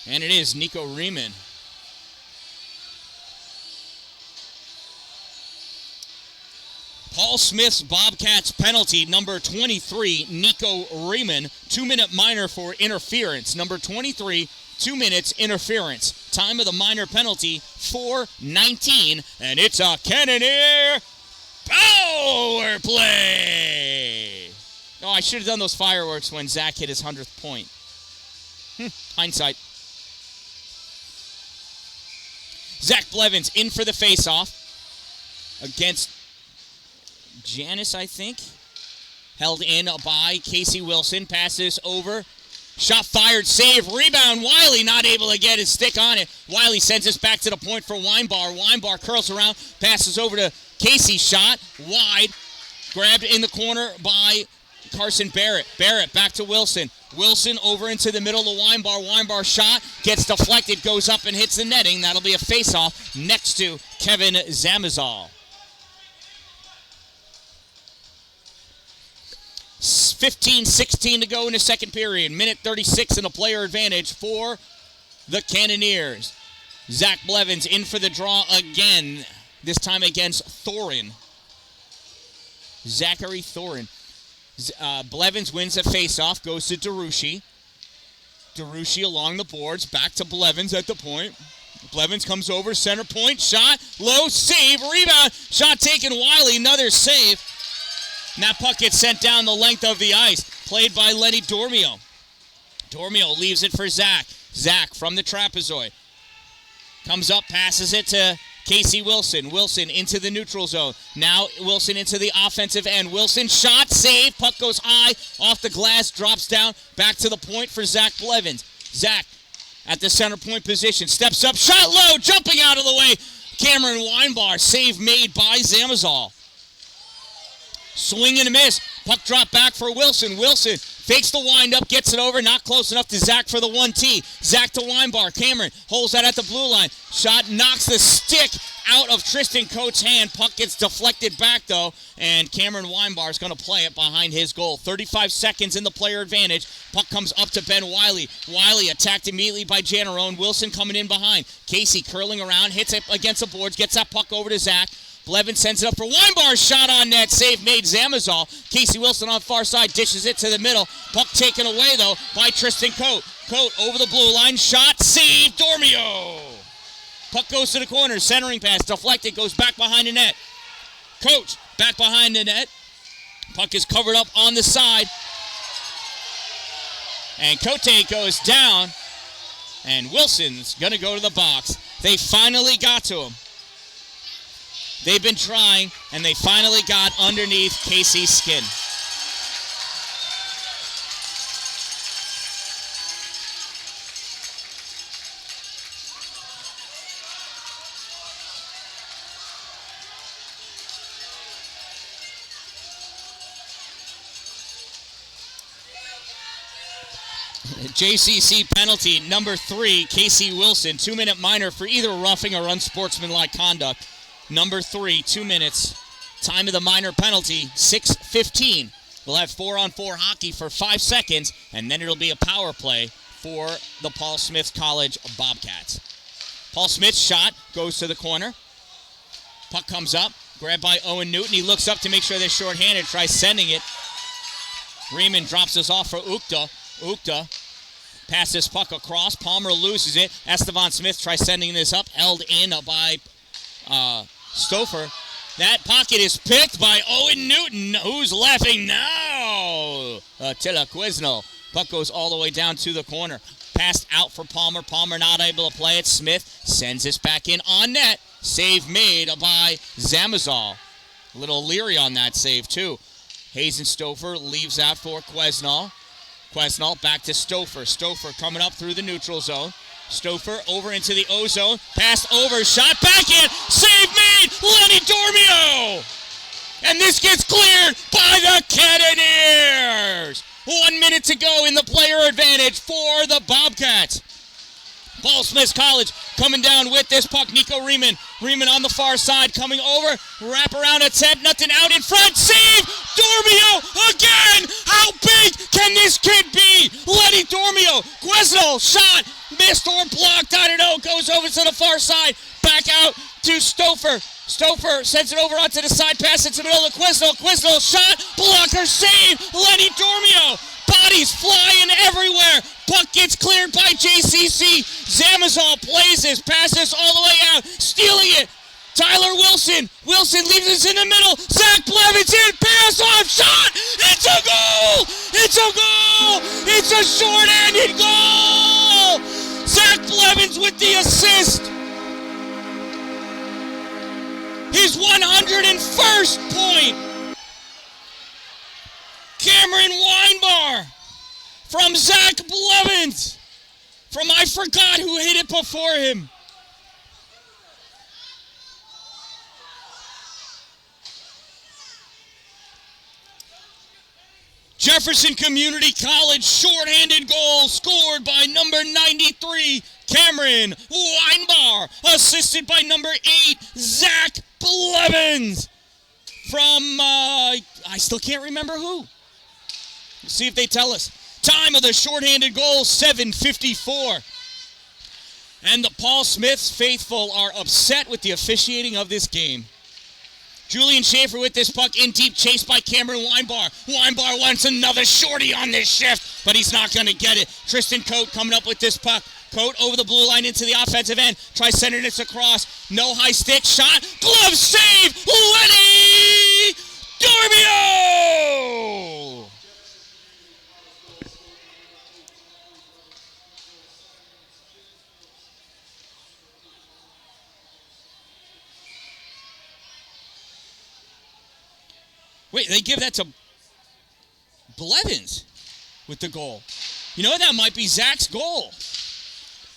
And it is Nico Riemann. Paul Smith's Bobcats penalty, number 23, Nico Riemann. 2-minute minor for interference. Number 23, 2 minutes interference. Time of the minor penalty, 4:19. And it's a Cannoneer power play. Oh, I should have done those fireworks when Zach hit his 100th point. Hindsight. Zach Blevins in for the faceoff against Janis, I think. Held in by Casey Wilson. Passes over. Shot fired. Save. Rebound. Wiley not able to get his stick on it. Wiley sends this back to the point for Weinbar. Weinbar curls around. Passes over to Casey. Shot. Wide. Grabbed in the corner by Carson Barrett. Barrett back to Wilson. Wilson over into the middle of Weinbar. Weinbar shot. Gets deflected. Goes up and hits the netting. That'll be a face-off next to Kevin Zamazal. 15-16 to go in the second period. Minute 36 and a player advantage for the Cannoneers. Zach Blevins in for the draw again, this time against Thorin. Zachary Thorin. Blevins wins a faceoff, goes to DiIII. DiIII along the boards, back to Blevins at the point. Blevins comes over, center point, shot, low, save, rebound, shot taken, Wiley, another save. And that puck gets sent down the length of the ice, played by Lenny Dormio. Dormio leaves it for Zach. Zach from the trapezoid. Comes up, passes it to Casey Wilson. Wilson into the neutral zone. Now Wilson into the offensive end. Wilson shot, save, puck goes high, off the glass, drops down, back to the point for Zach Blevins. Zach at the center point position, steps up, shot low, jumping out of the way. Cameron Weinbar, save made by Zamazal. Swing and a miss. Puck drop back for Wilson. Wilson fakes the windup, gets it over, not close enough to Zach for the 1T. Zach to Weinbar. Cameron holds that at the blue line. Shot knocks the stick out of Tristan Coates' hand. Puck gets deflected back, though, and Cameron Weinbar is going to play it behind his goal. 35 seconds in the player advantage. Puck comes up to Ben Wiley. Wiley attacked immediately by Janarone. Wilson coming in behind. Casey curling around, hits it against the boards, gets that puck over to Zach. Blevins sends it up for Weinbar. Shot on net. Save made Zamazal. Casey Wilson on the far side dishes it to the middle. Puck taken away, though, by Tristan Coate. Coate over the blue line. Shot. Save. Dormio. Puck goes to the corner. Centering pass. Deflected. Goes back behind the net. Coate back behind the net. Puck is covered up on the side. And Coate goes down. And Wilson's going to go to the box. They finally got to him. They've been trying, and they finally got underneath Casey's skin. JCC penalty number 3, Casey Wilson. 2-minute minor for either roughing or unsportsmanlike conduct. Number 3, 2 minutes. Time of the minor penalty, 6:15. We'll have 4-on-4 hockey for 5 seconds, and then it'll be a power play for the Paul Smith College Bobcats. Paul Smith's shot goes to the corner. Puck comes up, grabbed by Owen Newton. He looks up to make sure they're shorthanded, tries sending it. Riemann drops this off for Ukta. Ukta passes puck across. Palmer loses it. Estevan Smith tries sending this up. Held in by Stouffer. That pocket is picked by Owen Newton. Who's laughing now? Attila Quisnell. Puck goes all the way down to the corner. Passed out for Palmer. Palmer not able to play it. Smith sends this back in on net. Save made by Zamazal. A little leery on that save too. Hazen Stouffer leaves out for Quisnell. Quisnell back to Stouffer. Stouffer coming up through the neutral zone. Stouffer over into the O zone. Passed over. Shot back in. Save made. Lenny Dormio. And this gets cleared by the Cannoneers. 1 minute to go in the player advantage for the Bobcats. Paul Smith College coming down with this puck. Nico Riemann. Riemann on the far side coming over. Wrap around attempt. Nothing out in front. Save! Dormio again! How big can this kid be? Lenny Dormio. Quisnell shot. Missed or blocked. I don't know. Goes over to the far side. Back out to Stouffer. Stouffer sends it over onto the side. Pass into the middle of Quisnell. Quisnell shot. Blocker save. Lenny Dormio. Bodies flying everywhere. Puck gets cleared by JCC. Zamazal plays this. Passes all the way out. Stealing it. Tyler Wilson. Wilson leaves this in the middle. Zach Blevins in. Pass off. Shot. It's a goal. It's a goal. It's a short-handed goal. Zach Blevins with the assist. His 101st point. Cameron Weinbar from Zach Blevins. From I forgot who hit it before him. Jefferson Community College shorthanded goal scored by number 93, Cameron Weinbar. Assisted by number 8, Zach Blevins. From, I still can't remember who. We'll see if they tell us. Time of the shorthanded goal, 7:54. And the Paul Smiths faithful are upset with the officiating of this game. Julian Schaefer with this puck in deep, chased by Cameron Weinbar. Weinbar wants another shorty on this shift, but he's not going to get it. Tristan Coate coming up with this puck. Coate over the blue line into the offensive end. Tries sending this across. No high stick. Shot. Glove save. Lenny Dormio! Wait, they give that to Blevins with the goal. You know, that might be Zach's goal.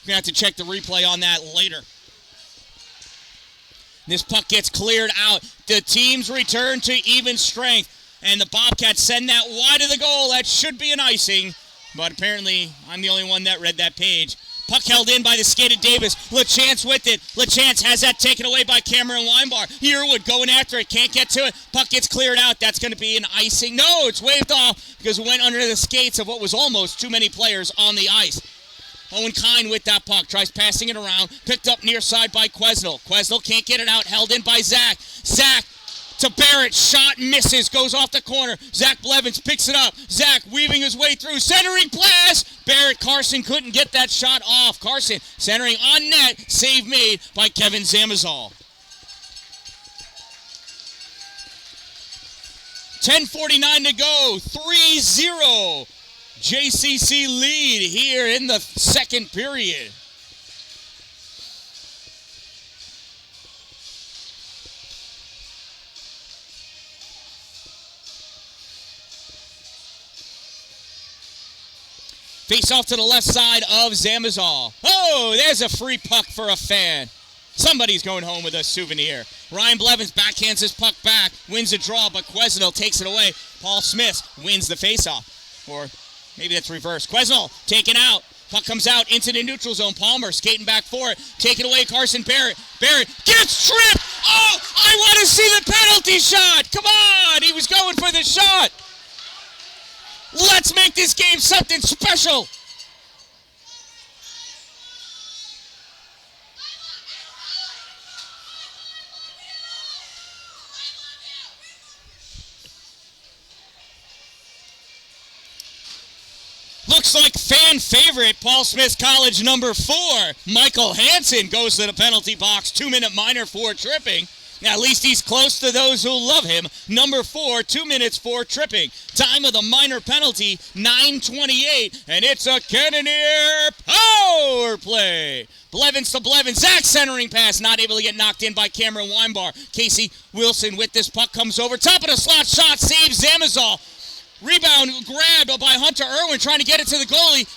We're going to have to check the replay on that later. This puck gets cleared out. The teams return to even strength. And the Bobcats send that wide of the goal. That should be an icing. But apparently, I'm the only one that read that page. Puck held in by the skated Davis. LaChance with it. LaChance has that taken away by Cameron Weinbar. Yearwood going after it. Can't get to it. Puck gets cleared out. That's going to be an icing. No, it's waved off because it went under the skates of what was almost too many players on the ice. Owen Kine with that puck. Tries passing it around. Picked up near side by Quisnell. Quisnell can't get it out. Held in by Zach. Zach to Barrett. Shot misses. Goes off the corner. Zach Blevins picks it up. Zach weaving his way through. Centering pass. Barrett Carson couldn't get that shot off. Carson centering on net. Save made by Kevin Zamazal. 10:49 to go. 3-0. JCC lead here in the second period. . Face off to the left side of Zamazal. Oh, there's a free puck for a fan. Somebody's going home with a souvenir. Ryan Blevins backhands his puck back, wins a draw, but Quesnel takes it away. Paul Smith wins the faceoff. Or maybe that's reverse. Quesnel taken out. Puck comes out into the neutral zone. Palmer skating back for it. Taken away, Carson Barrett. Barrett gets tripped. Oh, I want to see the penalty shot. Come on. He was going for the shot. Let's make this game something special. Looks like fan favorite, Paul Smith College number 4, Michael Hansen goes to the penalty box. 2-minute minor for tripping. Now, at least he's close to those who love him. Number 4, 2 minutes for tripping. Time of the minor penalty, 9:28, and it's a Cannoneer power play. Blevins to Blevins. Zach centering pass, not able to get knocked in by Cameron Weinbar. Casey Wilson with this puck comes over. Top of the slot shot, saves Zamazal. Rebound grabbed by Hunter Irwin, trying to get it to the goalie.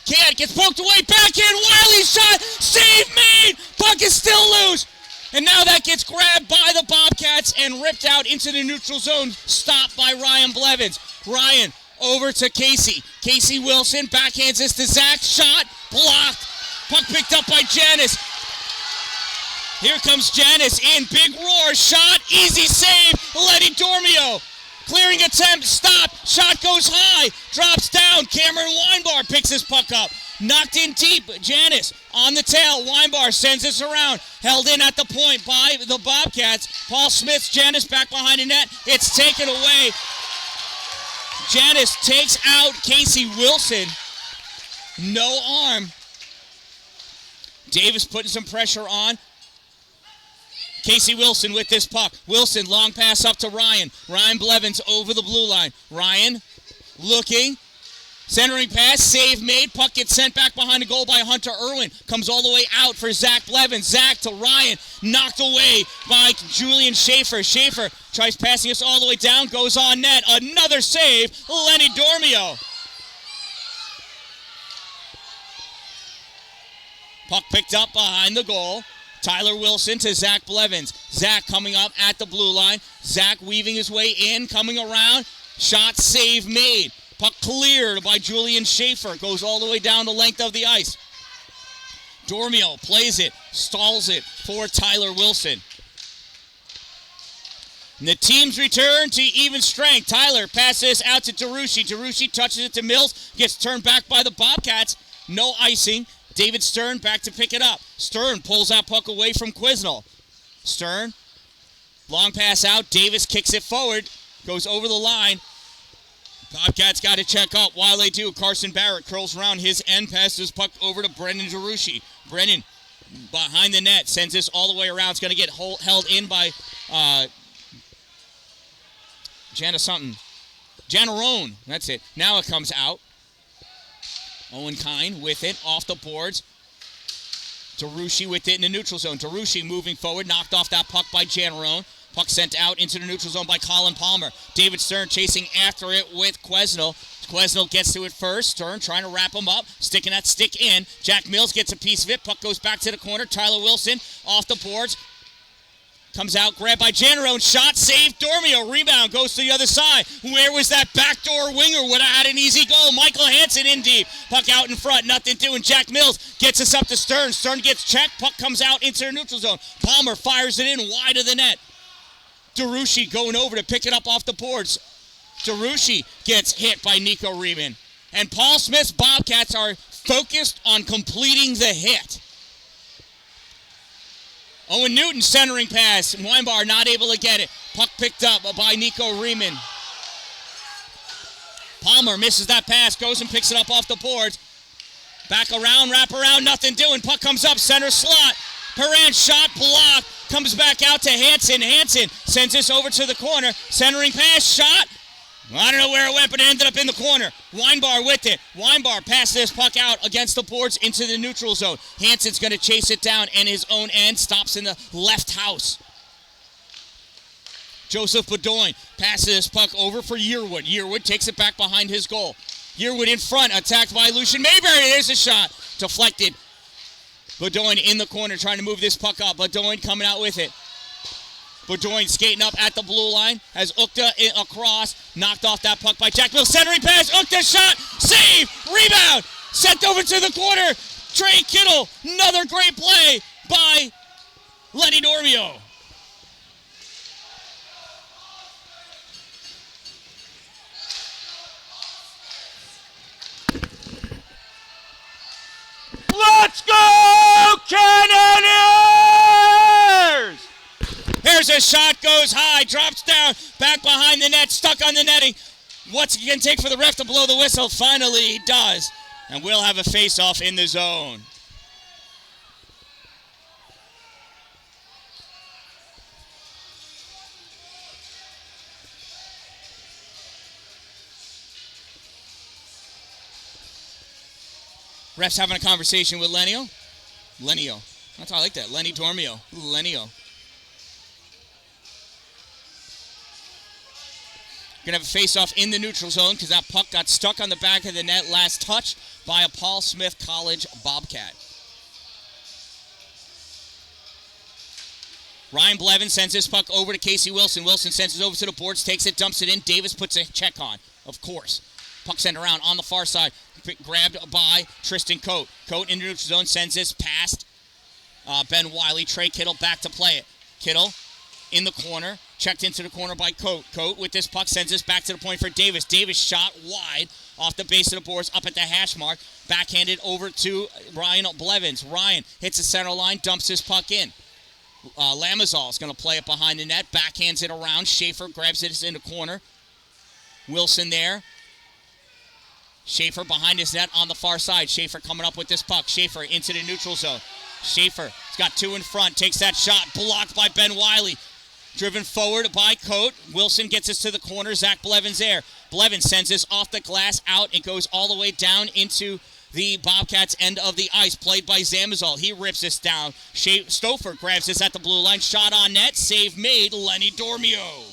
Can't, gets poked away, backhand, Wiley shot, save made! Puck is still loose. And now that gets grabbed by the Bobcats and ripped out into the neutral zone. Stopped by Ryan Blevins. Ryan over to Casey. Casey Wilson backhands this to Zach. Shot blocked. Puck picked up by Janis. Here comes Janis in. Big roar. Shot. Easy save. Lenny Dormio. Clearing attempt. Stop. Shot goes high. Drops down. Cameron Weinbar picks his puck up. Knocked in deep. Janis on the tail. Weinbar sends this around. Held in at the point by the Bobcats. Paul Smith. Janis back behind the net. It's taken away. Janis takes out Casey Wilson. No arm. Davis putting some pressure on. Casey Wilson with this puck. Wilson, long pass up to Ryan. Ryan Blevins over the blue line. Ryan looking. Centering pass, save made. Puck gets sent back behind the goal by Hunter Irwin. Comes all the way out for Zach Blevins. Zach to Ryan. Knocked away by Julian Schaefer. Schaefer tries passing us all the way down. Goes on net. Another save. Lenny Dormio. Puck picked up behind the goal. Tyler Wilson to Zach Blevins. Zach coming up at the blue line. Zach weaving his way in, coming around. Shot save made. Puck cleared by Julian Schaefer. Goes all the way down the length of the ice. Dormio plays it, stalls it for Tyler Wilson. And the teams return to even strength. Tyler passes out to DiIII. DiIII touches it to Mills. Gets turned back by the Bobcats. No icing. David Stern back to pick it up. Stern pulls that puck away from Quesnel. Stern, long pass out. Davis kicks it forward. Goes over the line. Bobcats got to check up. While they do, Carson Barrett curls around his end, passes his puck over to Brendan DiIII. Brendan behind the net, sends this all the way around. It's going to get held in by Janarone. That's it. Now it comes out. Owen Kine with it, off the boards. DiIII with it in the neutral zone. DiIII moving forward, knocked off that puck by Janarone. Puck sent out into the neutral zone by Colin Palmer. David Stern chasing after it with Quesnel. Quesnel gets to it first. Stern trying to wrap him up, sticking that stick in. Jack Mills gets a piece of it. Puck goes back to the corner. Tyler Wilson off the boards. Comes out, grabbed by Janarone. Shot, saved. Dormio. Rebound goes to the other side. Where was that backdoor winger? Would have had an easy goal. Michael Hansen in deep. Puck out in front. Nothing doing. Jack Mills gets us up to Stern. Stern gets checked. Puck comes out into the neutral zone. Palmer fires it in wide of the net. DiIII going over to pick it up off the boards. DiIII gets hit by Nico Riemann. And Paul Smith's Bobcats are focused on completing the hit. Owen Newton centering pass. Weinbar not able to get it. Puck picked up by Nico Riemann. Palmer misses that pass. Goes and picks it up off the boards. Back around, wrap around, nothing doing. Puck comes up, center slot. Perrin shot blocked. Comes back out to Hansen. Hansen sends this over to the corner. Centering pass, shot. I don't know where it went, but it ended up in the corner. Weinbar with it. Weinbar passes this puck out against the boards into the neutral zone. Hansen's going to chase it down, and his own end stops in the left house. Joseph Bedoin passes this puck over for Yearwood. Yearwood takes it back behind his goal. Yearwood in front, attacked by Lucian Mayberry. There's a shot. Deflected. Bedoin in the corner trying to move this puck up. Bedoin coming out with it. Bedoin skating up at the blue line. Has Ukta across. Knocked off that puck by Jack Mills. Centering pass. Ukta shot. Save. Rebound. Sent over to the corner. Trey Kittle. Another great play by Lenny Dormio. Let's go, Cannoneers! Here's a shot, goes high, drops down, back behind the net, stuck on the netting. What's he going to take for the ref to blow the whistle? Finally, he does. And we'll have a face-off in the zone. Ref's having a conversation with Lenio. That's how I like that. Lenny Dormio. Lenio. Going to have a face-off in the neutral zone because that puck got stuck on the back of the net last touch by a Paul Smith College Bobcat. Ryan Blevins sends this puck over to Casey Wilson. Wilson sends it over to the boards, takes it, dumps it in. Davis puts a check on, of course. Puck sent around on the far side. Grabbed by Tristan Coate. Coate in the neutral zone sends this past Ben Wiley. Trey Kittle back to play it. Kittle in the corner. Checked into the corner by Coate. Coate with this puck sends this back to the point for Davis. Davis shot wide off the base of the boards up at the hash mark. Backhanded over to Ryan Blevins. Ryan hits the center line, dumps this puck in. Lamazal is going to play it behind the net. Backhands it around. Schaefer grabs it in the corner. Wilson there. Schaefer behind his net on the far side. Schaefer coming up with this puck. Schaefer into the neutral zone. Schaefer has got two in front. Takes that shot. Blocked by Ben Wiley. Driven forward by Coate. Wilson gets us to the corner. Zach Blevins there. Blevins sends this off the glass out. It goes all the way down into the Bobcats' end of the ice. Played by Zamazol. He rips this down. Stouffer grabs this at the blue line. Shot on net. Save made. Lenny Dormio.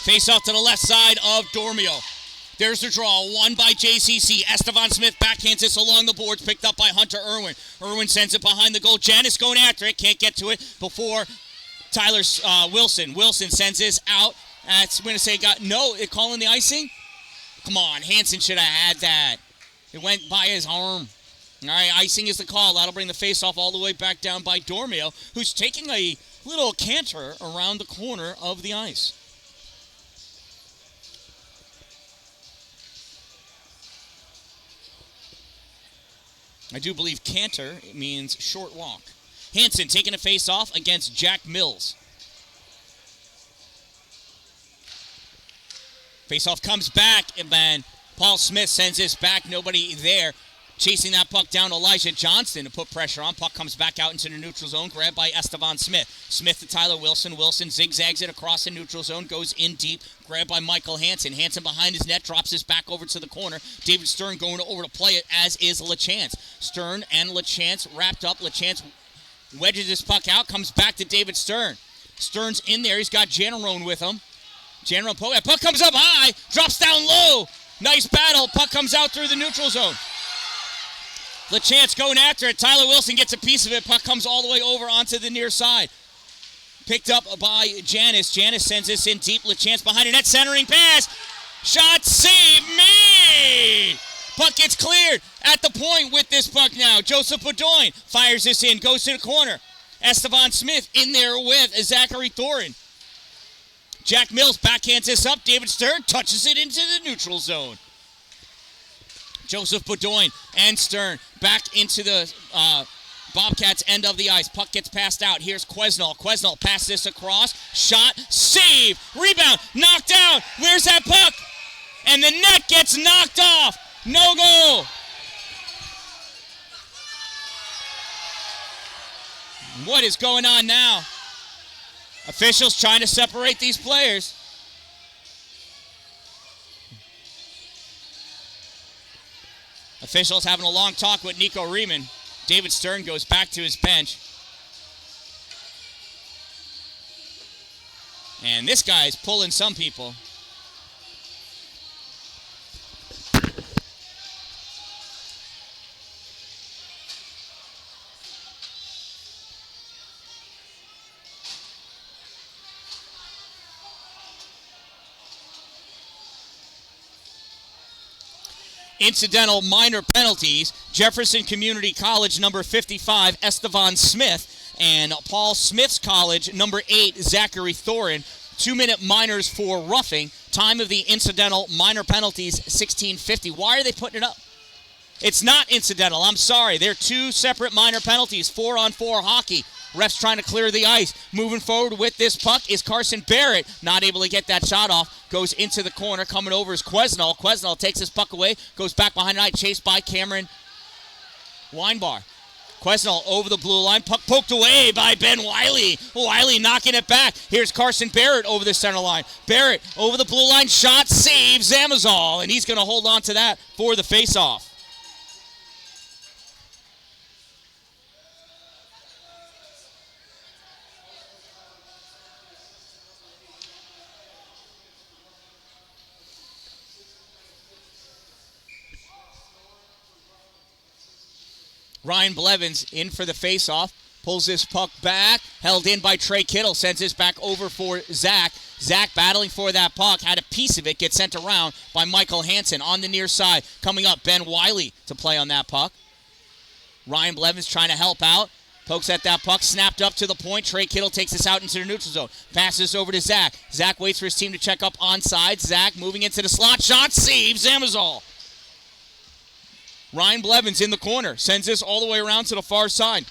Face off to the left side of Dormio. There's the draw. Won by JCC. Estevan Smith backhands this along the boards. Picked up by Hunter Irwin. Irwin sends it behind the goal. Janis going after it. Can't get to it before Tyler Wilson. Wilson sends this out. That's going to say calling the icing? Come on. Hansen should have had that. It went by his arm. All right, icing is the call. That'll bring the face off all the way back down by Dormio, who's taking a little canter around the corner of the ice. I do believe canter means short walk. Hansen taking a face-off against Jack Mills. Face-off comes back, and then Paul Smith sends this back. Nobody there. Chasing that puck down, Elijah Johnston to put pressure on. Puck comes back out into the neutral zone, grabbed by Estevan Smith. Smith to Tyler Wilson. Wilson zigzags it across the neutral zone, goes in deep, grabbed by Michael Hansen. Hansen behind his net, drops this back over to the corner. David Stern going over to play it, as is LaChance. Stern and LaChance wrapped up. LaChance wedges this puck out, comes back to David Stern. Stern's in there. He's got Janarone with him. Janarone, puck comes up high, drops down low. Nice battle. Puck comes out through the neutral zone. LaChance going after it. Tyler Wilson gets a piece of it. Puck comes all the way over onto the near side. Picked up by Janis. Janis sends this in deep. LaChance behind it. Net centering pass. Shot save me. Puck gets cleared at the point with this puck now. Joseph Bedoin fires this in. Goes to the corner. Estevan Smith in there with Zachary Thorin. Jack Mills backhands this up. David Stern touches it into the neutral zone. Joseph Bedoin and Stern back into the Bobcats' end of the ice. Puck gets passed out. Here's Quesnel. Quesnel passes this across. Shot. Save. Rebound. Knocked down. Where's that puck? And the net gets knocked off. No goal. What is going on now? Officials trying to separate these players. Officials having a long talk with Nico Riemann. David Stern goes back to his bench. And this guy is pulling some people. Incidental minor penalties. Jefferson Community College, number 55, Estevan Smith. And Paul Smith's College, number 8, Zachary Thorin. 2-minute minors for roughing. Time of the incidental minor penalties, 16:50. Why are they putting it up? It's not incidental. I'm sorry. They're two separate minor penalties. 4-on-4 hockey. Refs trying to clear the ice. Moving forward with this puck is Carson Barrett. Not able to get that shot off. Goes into the corner. Coming over is Quesnel. Quesnel takes his puck away. Goes back behind the net. Chased by Cameron Weinbar. Quesnel over the blue line. Puck poked away by Ben Wiley. Wiley knocking it back. Here's Carson Barrett over the center line. Barrett over the blue line. Shot, save, Zamazal. And he's going to hold on to that for the faceoff. Ryan Blevins in for the faceoff. Pulls this puck back. Held in by Trey Kittle. Sends this back over for Zach. Zach battling for that puck. Had a piece of it. Gets sent around by Michael Hansen on the near side. Coming up, Ben Wiley to play on that puck. Ryan Blevins trying to help out. Pokes at that puck. Snapped up to the point. Trey Kittle takes this out into the neutral zone. Passes over to Zach. Zach waits for his team to check up onside. Zach moving into the slot. Shot, save, Zamazal. Ryan Blevins in the corner. Sends this all the way around to the far side.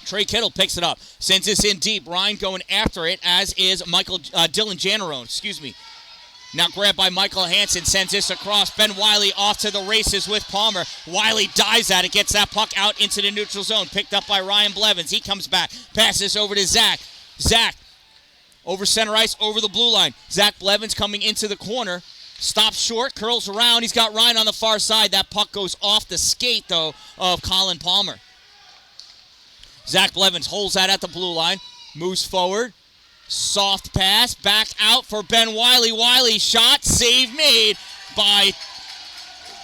Trey Kittle picks it up. Sends this in deep. Ryan going after it, as is Dylan Janarone. Now grabbed by Michael Hansen. Sends this across. Ben Wiley off to the races with Palmer. Wiley dives at it. Gets that puck out into the neutral zone. Picked up by Ryan Blevins. He comes back. Passes over to Zach. Zach over center ice, over the blue line. Zach Blevins coming into the corner. Stops short, curls around. He's got Ryan on the far side. That puck goes off the skate, though, of Colin Palmer. Zach Blevins holds that at the blue line. Moves forward. Soft pass. Back out for Ben Wiley. Wiley shot. Save made by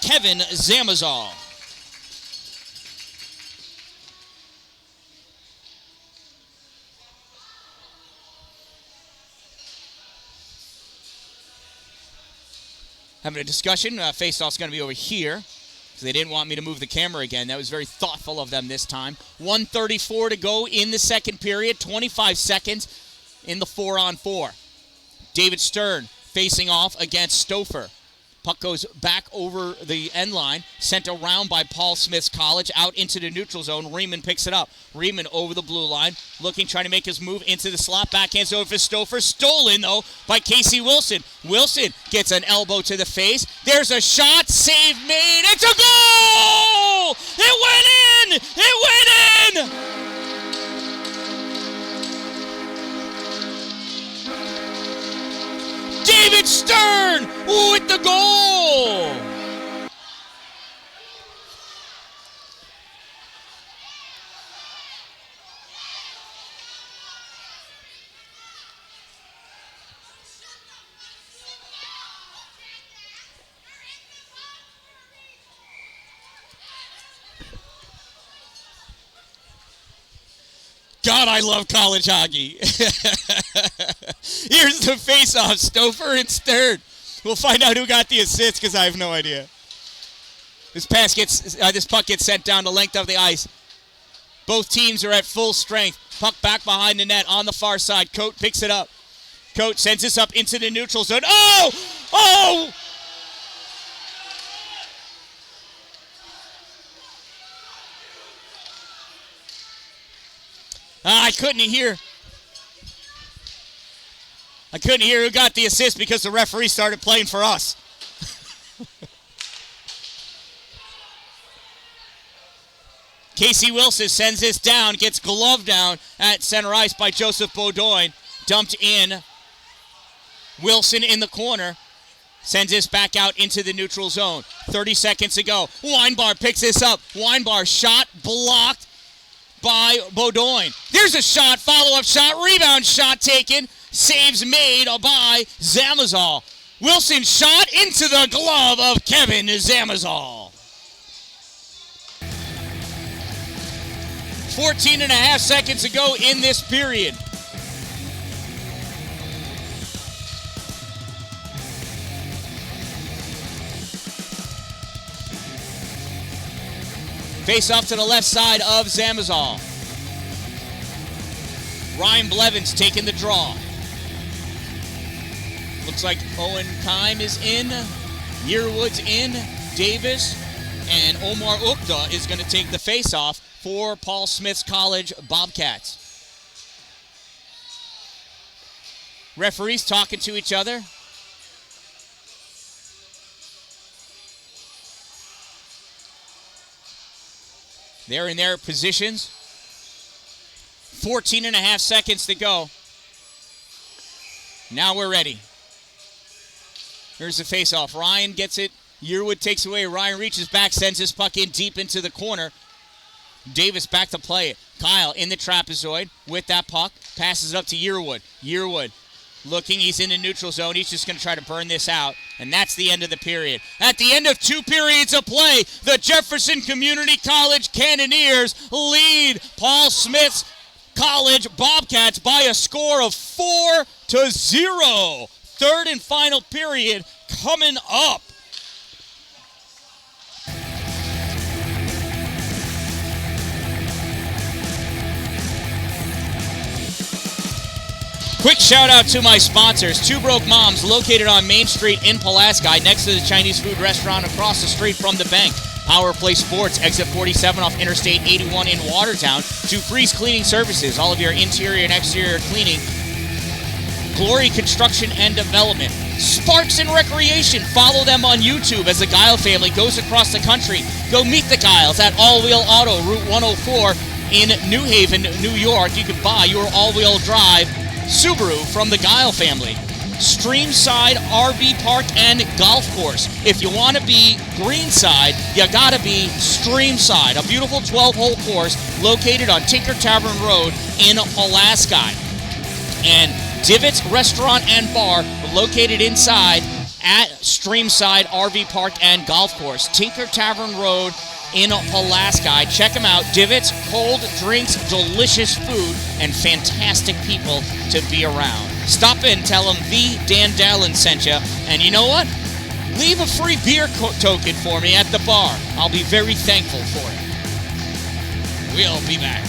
Kevin Zamazal. Having a discussion. Faceoff's going to be over here because they didn't want me to move the camera again. That was very thoughtful of them this time. 1:34 to go in the second period. 25 seconds in the 4-on-4. David Stern facing off against Stouffer. Puck goes back over the end line. Sent around by Paul Smith's College out into the neutral zone. Riemann picks it up. Riemann over the blue line. Looking, trying to make his move into the slot. Backhands over for Stouffer. Stolen, though, by Casey Wilson. Wilson gets an elbow to the face. There's a shot. Save made. It's a goal! It went in! It went in! David Stern with the goal! God, I love college hockey. Here's the face-off, Stouffer and Stern. We'll find out who got the assist because I have no idea. This puck gets sent down the length of the ice. Both teams are at full strength. Puck back behind the net on the far side. Coate picks it up. Coate sends this up into the neutral zone. Oh! Oh! I couldn't hear who got the assist because the referee started playing for us. Casey Wilson sends this down, gets gloved down at center ice by Joseph Beaudoin. Dumped in. Wilson in the corner. Sends this back out into the neutral zone. 30 seconds to go. Weinbar picks this up. Weinbar shot blocked by Beaudoin. There's a shot, follow-up shot, rebound shot taken. Saves made by Zamazal. Wilson shot into the glove of Kevin Zamazal. 14 and a half seconds to go in this period. Face off to the left side of Zamazal. Ryan Blevins taking the draw. Looks like Owen Kime is in. Yearwood's in. Davis and Omar Ukta is going to take the face-off for Paul Smith's College Bobcats. Referees talking to each other. They're in their positions. 14 and a half seconds to go. Now we're ready. Here's the face-off. Ryan gets it. Yearwood takes away. Ryan reaches back, sends his puck in deep into the corner. Davis back to play it. Kyle in the trapezoid with that puck. Passes it up to Yearwood. Yearwood looking. He's in the neutral zone. He's just going to try to burn this out. And that's the end of the period. At the end of 2 periods of play, the Jefferson Community College Cannoneers lead Paul Smith's College Bobcats by a score of 4-0. Third and final period coming up. Quick shout out to my sponsors, Two Broke Moms, located on Main Street in Pulaski, next to the Chinese food restaurant across the street from the bank. Power Play Sports, exit 47 off Interstate 81 in Watertown. To Freeze Cleaning Services, all of your interior and exterior cleaning. Glory Construction and Development. Sparks and Recreation, follow them on YouTube as the Guile family goes across the country. Go meet the Guiles at All Wheel Auto, Route 104 in New Haven, New York. You can buy your all-wheel drive Subaru from the Guile family. Streamside RV Park and Golf Course. If you want to be greenside, you gotta be streamside. A beautiful 12-hole course located on Tinker Tavern Road in Pulaski. And Divots Restaurant and Bar located inside at Streamside RV Park and Golf Course. Tinker Tavern Road in Pulaski. Check them out. Divots, cold drinks, delicious food, and fantastic people to be around. Stop in, tell them the Dan-Dalin sent you. And you know what? Leave a free beer token for me at the bar. I'll be very thankful for it. We'll be back.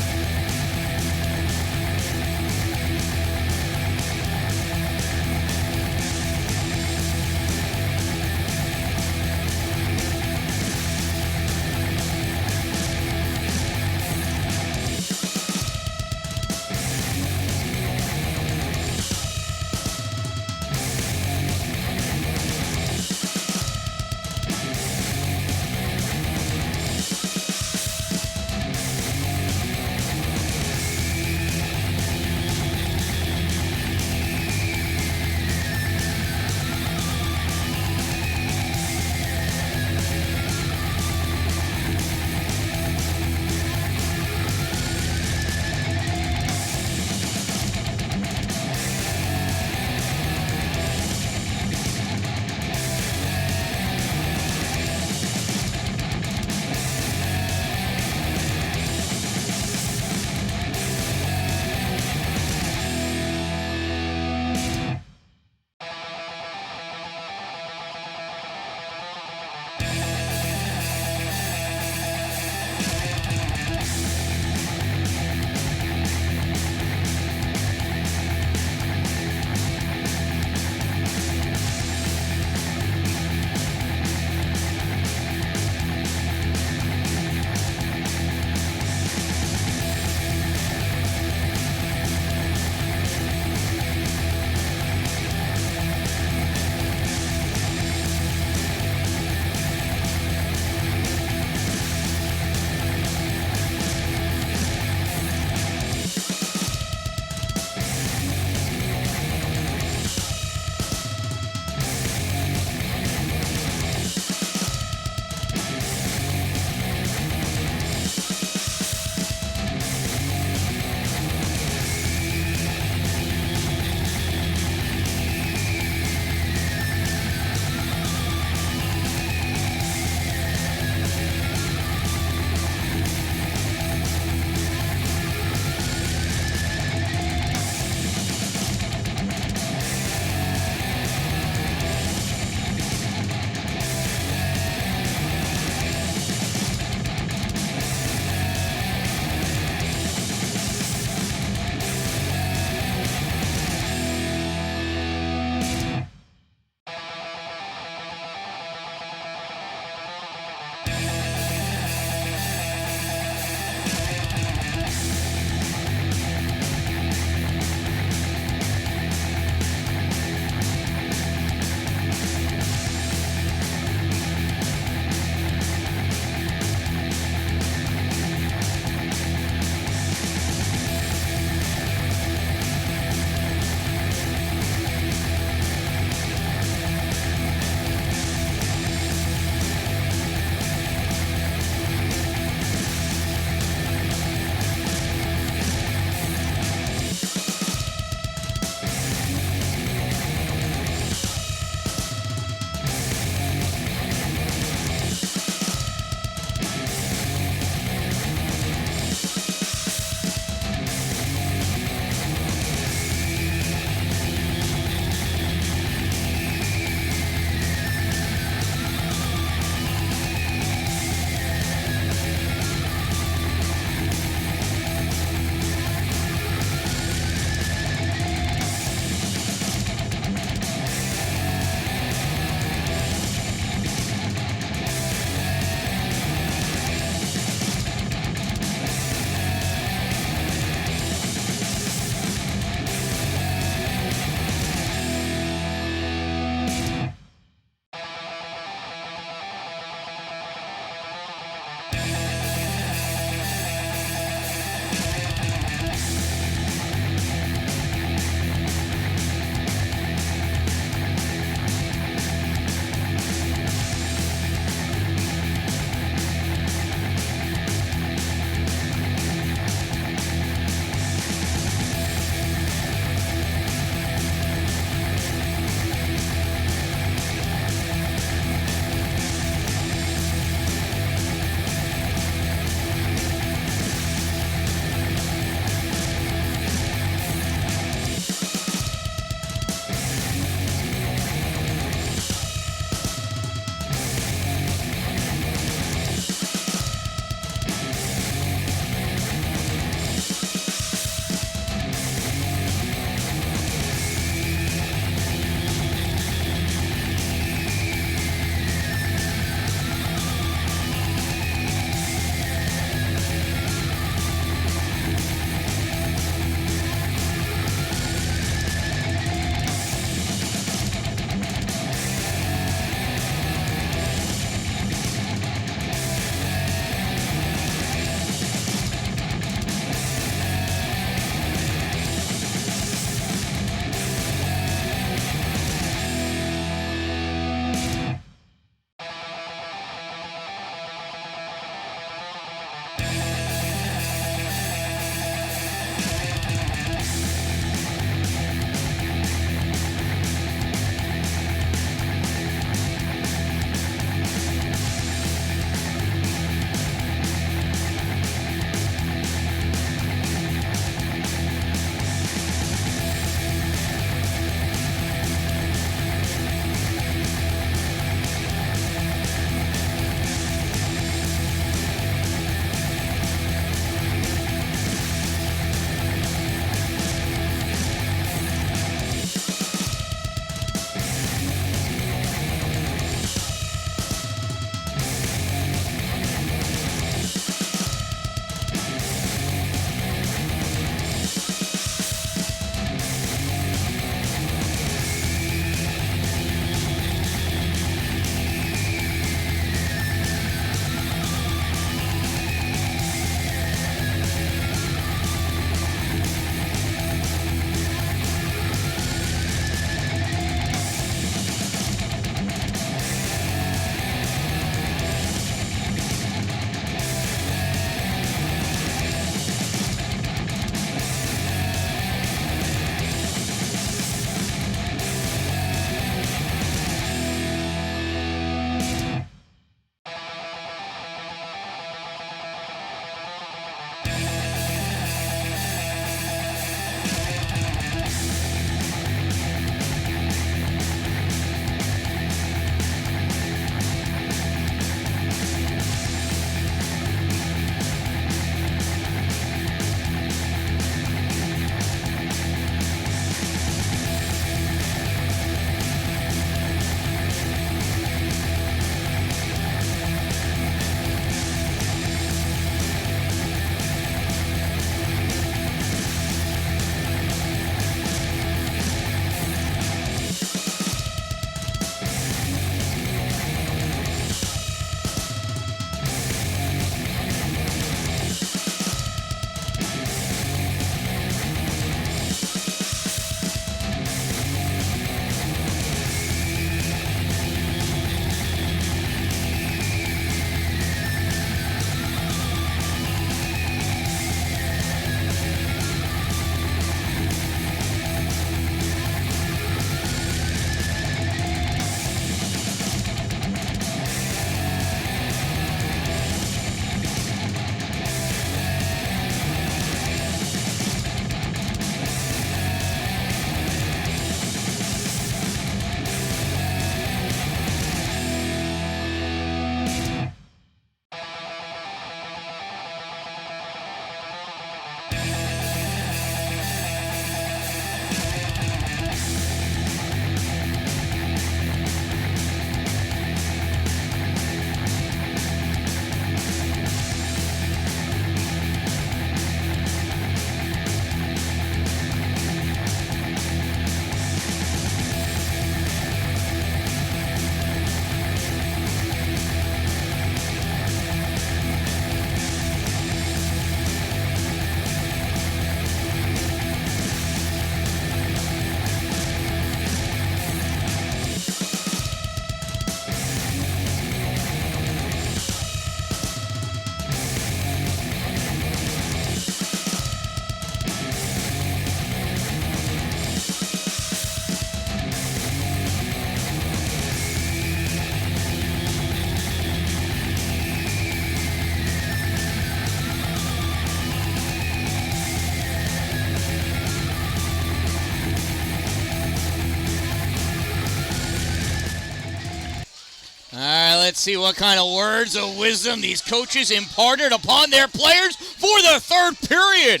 Let's see what kind of words of wisdom these coaches imparted upon their players for the third period.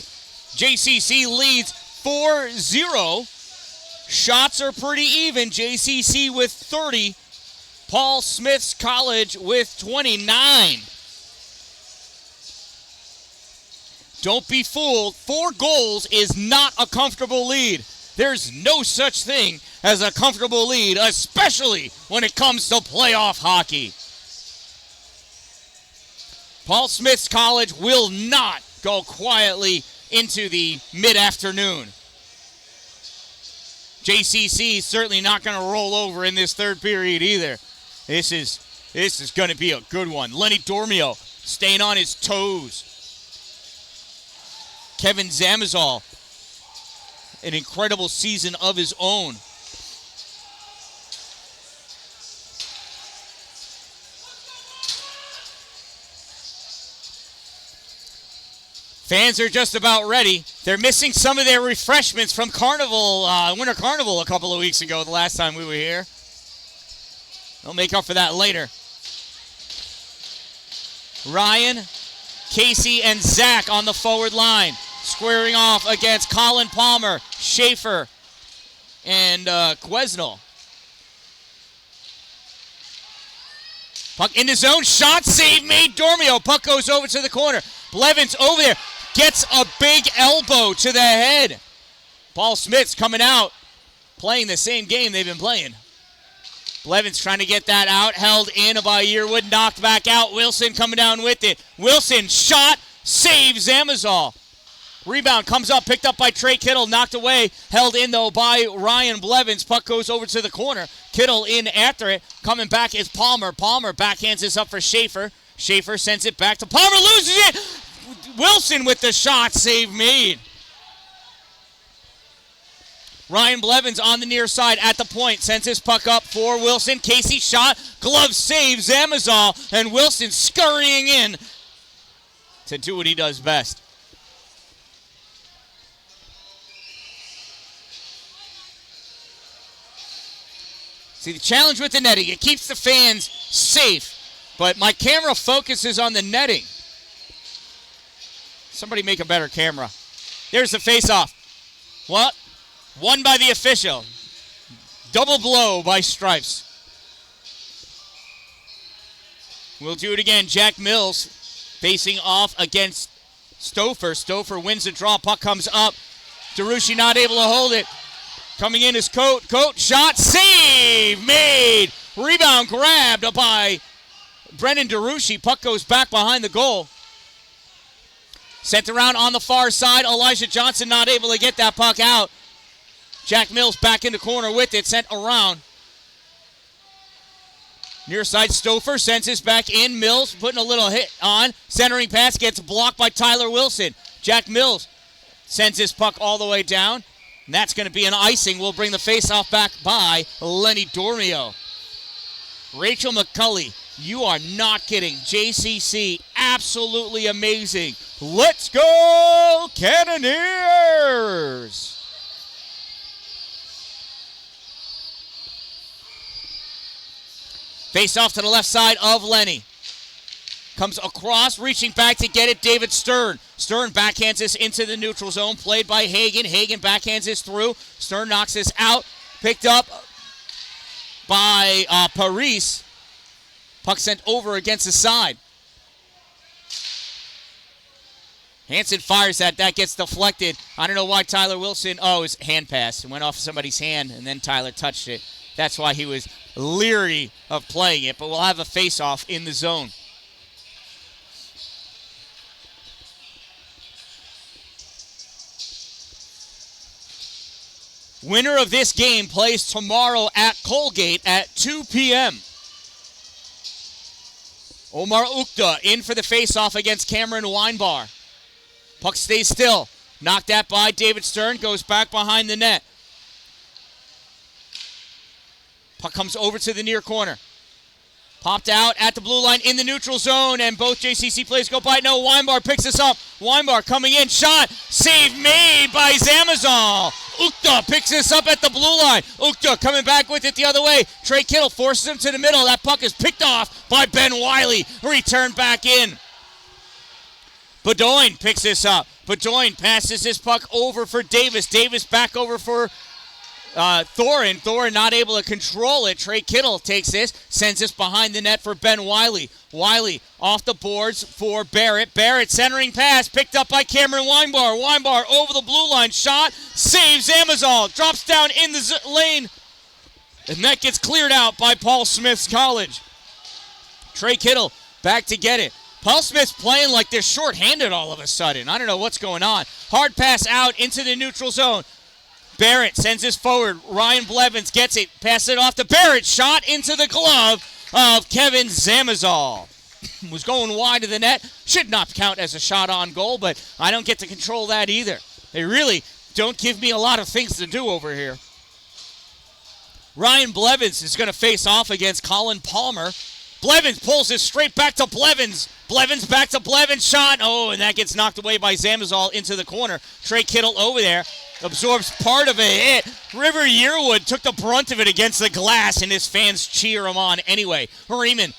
JCC leads 4-0. Shots are pretty even. JCC with 30. Paul Smith's College with 29. Don't be fooled. 4 goals is not a comfortable lead. There's no such thing as a comfortable lead, especially when it comes to playoff hockey. Paul Smith's College will not go quietly into the mid-afternoon. JCC is certainly not going to roll over in this third period either. This is going to be a good one. Lenny Dormio staying on his toes. Kevin Zamazal, an incredible season of his own. Fans are just about ready. They're missing some of their refreshments from Carnival, Winter Carnival a couple of weeks ago, the last time we were here. They'll make up for that later. Ryan, Casey, and Zach on the forward line, squaring off against Colin Palmer, Schaefer, and Quesnel. Puck in the zone, shot, save made, Dormio. Puck goes over to the corner. Blevins over there, gets a big elbow to the head. Paul Smith's coming out, playing the same game they've been playing. Blevins trying to get that out, held in by Yearwood, knocked back out. Wilson coming down with it. Wilson shot, saves Zamazal. Rebound comes up, picked up by Trey Kittle, knocked away, held in though by Ryan Blevins. Puck goes over to the corner. Kittle in after it. Coming back is Palmer. Palmer backhands this up for Schaefer. Schaefer sends it back to Palmer, loses it. Wilson with the shot, save made. Ryan Blevins on the near side at the point, sends his puck up for Wilson. Casey shot, glove save, Zamazal, and Wilson scurrying in to do what he does best. See, the challenge with the netting, it keeps the fans safe, but my camera focuses on the netting. Somebody make a better camera. There's the face-off. What? Won by the official. Double blow by Stripes. We'll do it again. Jack Mills facing off against Stouffer. Stouffer wins the draw. Puck comes up. DeRucci not able to hold it. Coming in is Coate. Coate shot. Save made. Rebound grabbed by Brendan DeRucci. Puck goes back behind the goal. Sent around on the far side. Elijah Johnson not able to get that puck out. Jack Mills back in the corner with it. Sent around. Near side Stouffer sends this back in. Mills putting a little hit on. Centering pass gets blocked by Tyler Wilson. Jack Mills sends his puck all the way down. And that's going to be an icing. We'll bring the faceoff back by Lenny Dormio. Rachel McCulley, you are not kidding. JCC, absolutely amazing. Let's go, Cannoneers! Face off to the left side of Lenny. Comes across, reaching back to get it, David Stern. Stern backhands this into the neutral zone, played by Hagen. Hagen backhands this through. Stern knocks this out, picked up by Paris. Puck sent over against the side. Hansen fires that. That gets deflected. I don't know why Tyler Wilson... Oh, it was hand pass. It went off somebody's hand, and then Tyler touched it. That's why he was leery of playing it. But we'll have a face-off in the zone. Winner of this game plays tomorrow at Colgate at 2 p.m. Omar Ukta in for the face-off against Cameron Weinbar. Puck stays still. Knocked at by David Stern. Goes back behind the net. Puck comes over to the near corner. Popped out at the blue line in the neutral zone, and both JCC players go by. No, Weinbar picks this up. Weinbar coming in, shot, save made by Zamazal. Ukta picks this up at the blue line. Ukta coming back with it the other way. Trey Kittle forces him to the middle. That puck is picked off by Ben Wiley. Returned back in. Bedoin picks this up. Bedoin passes this puck over for Davis. Davis back over for Thorin. Thorin not able to control it. Trey Kittle takes this, sends this behind the net for Ben Wiley. Wiley off the boards for Barrett. Barrett centering pass picked up by Cameron Weinbar. Weinbar over the blue line, shot, saves Amazon, drops down in the lane, and that gets cleared out by Paul Smith's College. Trey Kittle back to get it. Paul Smith's playing like they're shorthanded all of a sudden. I don't know what's going on. Hard pass out into the neutral zone. Barrett sends this forward. Ryan Blevins gets it. Passes it off to Barrett. Shot into the glove of Kevin Zamazal. Was going wide of the net. Should not count as a shot on goal, but I don't get to control that either. They really don't give me a lot of things to do over here. Ryan Blevins is going to face off against Colin Palmer. Blevins pulls it straight back to Blevins. Blevins back to Blevins. Shot. Oh, and that gets knocked away by Zamazal into the corner. Trey Kittle over there. Absorbs part of a hit. River Yearwood took the brunt of it against the glass, and his fans cheer him on anyway. Freeman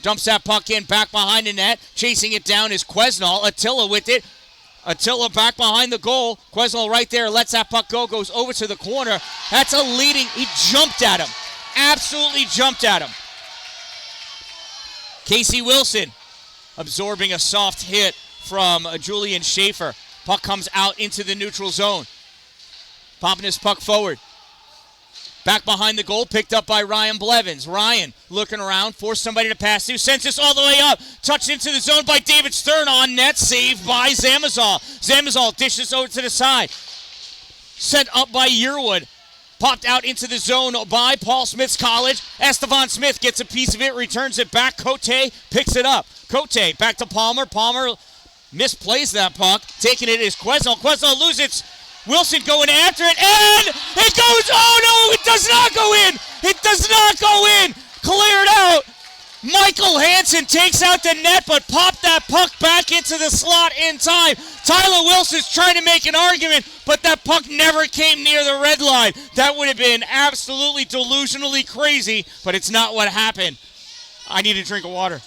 dumps that puck in, back behind the net. Chasing it down is Quesnel. Attila with it. Attila back behind the goal. Quesnel right there lets that puck go, goes over to the corner. That's a leading. He jumped at him. Absolutely jumped at him. Casey Wilson absorbing a soft hit from Julian Schaefer. Puck comes out into the neutral zone. Popping his puck forward. Back behind the goal, picked up by Ryan Blevins. Ryan looking around, forced somebody to pass to. Sends this all the way up. Touched into the zone by David Stern on net. Saved by Zamazal. Zamazal dishes over to the side. Sent up by Yearwood. Popped out into the zone by Paul Smith's College. Estevan Smith gets a piece of it, returns it back. Cote picks it up. Cote back to Palmer. Palmer misplays that puck. Taking it is Quesnel. Quesnel loses it. Wilson going after it, and it goes, oh no, it does not go in! It does not go in! Cleared out! Michael Hansen takes out the net, but popped that puck back into the slot in time. Tyler Wilson's trying to make an argument, but that puck never came near the red line. That would have been absolutely delusionally crazy, but it's not what happened. I need a drink of water.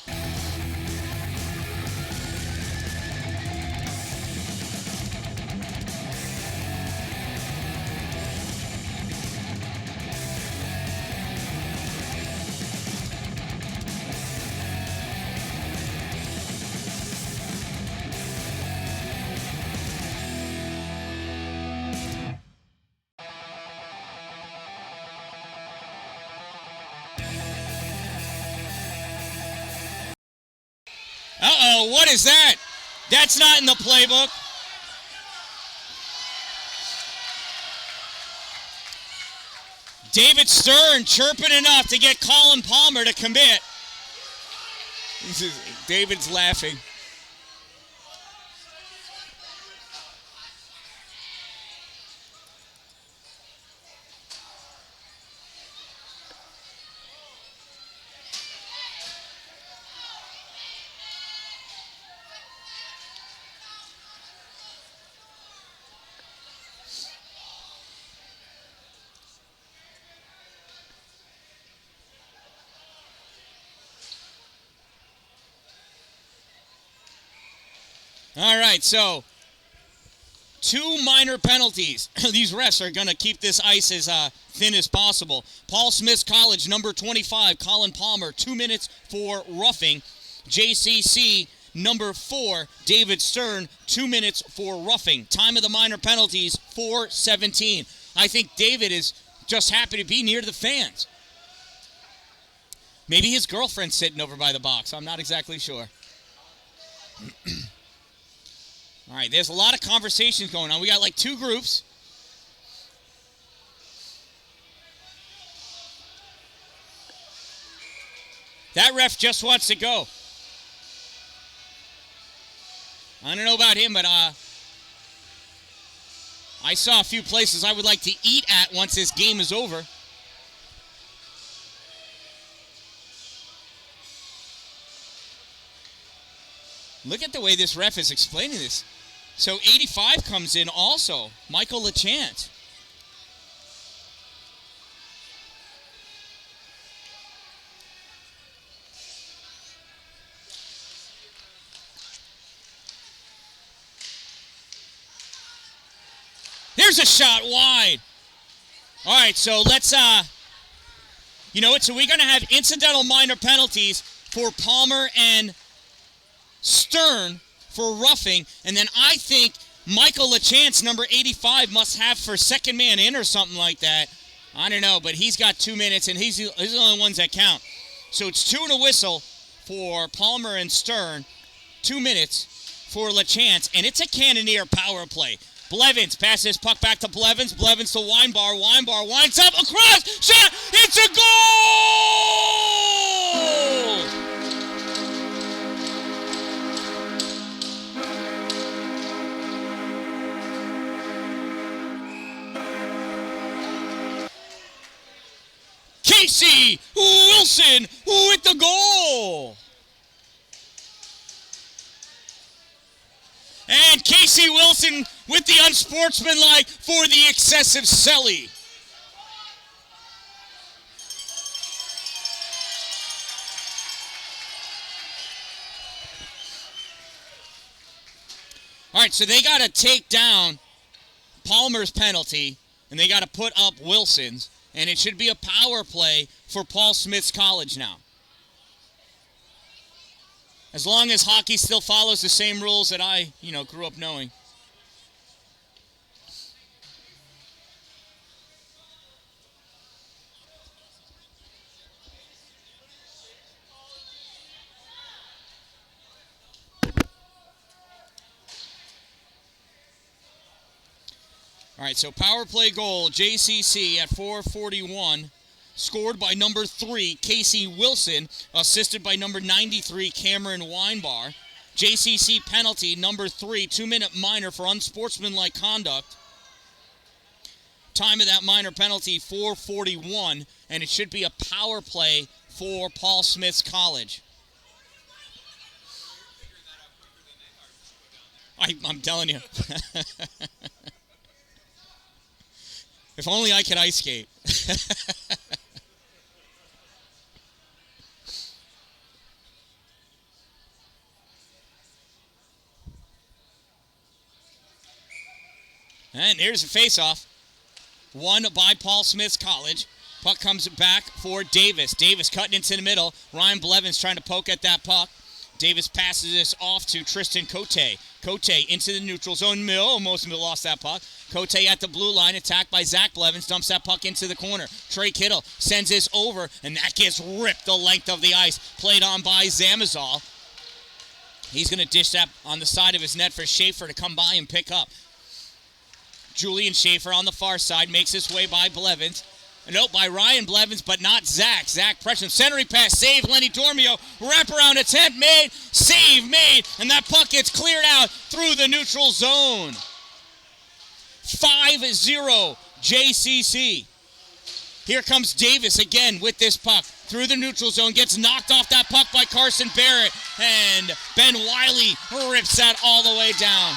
Uh-oh, what is that? That's not in the playbook. David Stern chirping enough to get Colin Palmer to commit. David's laughing. All right, so 2 minor penalties. These refs are going to keep this ice as thin as possible. Paul Smith's College, number 25, Colin Palmer, 2 minutes for roughing. JCC, number 4, David Stern, 2 minutes for roughing. Time of the minor penalties, 4:17. I think David is just happy to be near the fans. Maybe his girlfriend's sitting over by the box. I'm not exactly sure. All right, there's a lot of conversations going on. We got like 2 groups. That ref just wants to go. I don't know about him, but I saw a few places I would like to eat at once this game is over. Look at the way this ref is explaining this. So 85 comes in also. Michael LeChant. There's a shot wide. All right, so let's, you know what? So we're going to have incidental minor penalties for Palmer and Stern for roughing. And then I think Michael LeChance, number 85, must have for second man in or something like that. I don't know, but he's got 2 minutes, and he's the only ones that count. So it's 2 and a whistle for Palmer and Stern, 2 minutes for LeChance, and it's a Cannoneer power play. Blevins passes puck back to Blevins. Blevins to Weinbar. Weinbar winds up across. Shot. It's a goal! Casey Wilson with the goal. And Casey Wilson with the unsportsmanlike for the excessive celly. All right, so they got to take down Palmer's penalty, and they got to put up Wilson's, and it should be a power play for Paul Smith's College now. As long as hockey still follows the same rules that I, grew up knowing. All right, so power play goal, JCC at 4:41. Scored by number 3, Casey Wilson, assisted by number 93, Cameron Weinbar. JCC penalty, number 3, 2-minute minor for unsportsmanlike conduct. Time of that minor penalty, 4:41, and it should be a power play for Paul Smith's College. I'm telling you. If only I could ice skate. And here's a face-off. Won by Paul Smith's College. Puck comes back for Davis. Davis cutting into the middle. Ryan Blevins trying to poke at that puck. Davis passes this off to Tristan Cote. Cote into the neutral zone. Almost lost that puck. Cote at the blue line. Attacked by Zach Blevins. Dumps that puck into the corner. Trey Kittle sends this over, and that gets ripped the length of the ice. Played on by Zamazal. He's going to dish that on the side of his net for Schaefer to come by and pick up. Julian Schaefer on the far side makes his way by Blevins. Nope, by Ryan Blevins, but not Zach. Zach pressure. Centering pass, save Lenny Dormio. Wraparound attempt made. Save made. And that puck gets cleared out through the neutral zone. 5-0 JCC. Here comes Davis again with this puck. Through the neutral zone. Gets knocked off that puck by Carson Barrett. And Ben Wiley rips that all the way down.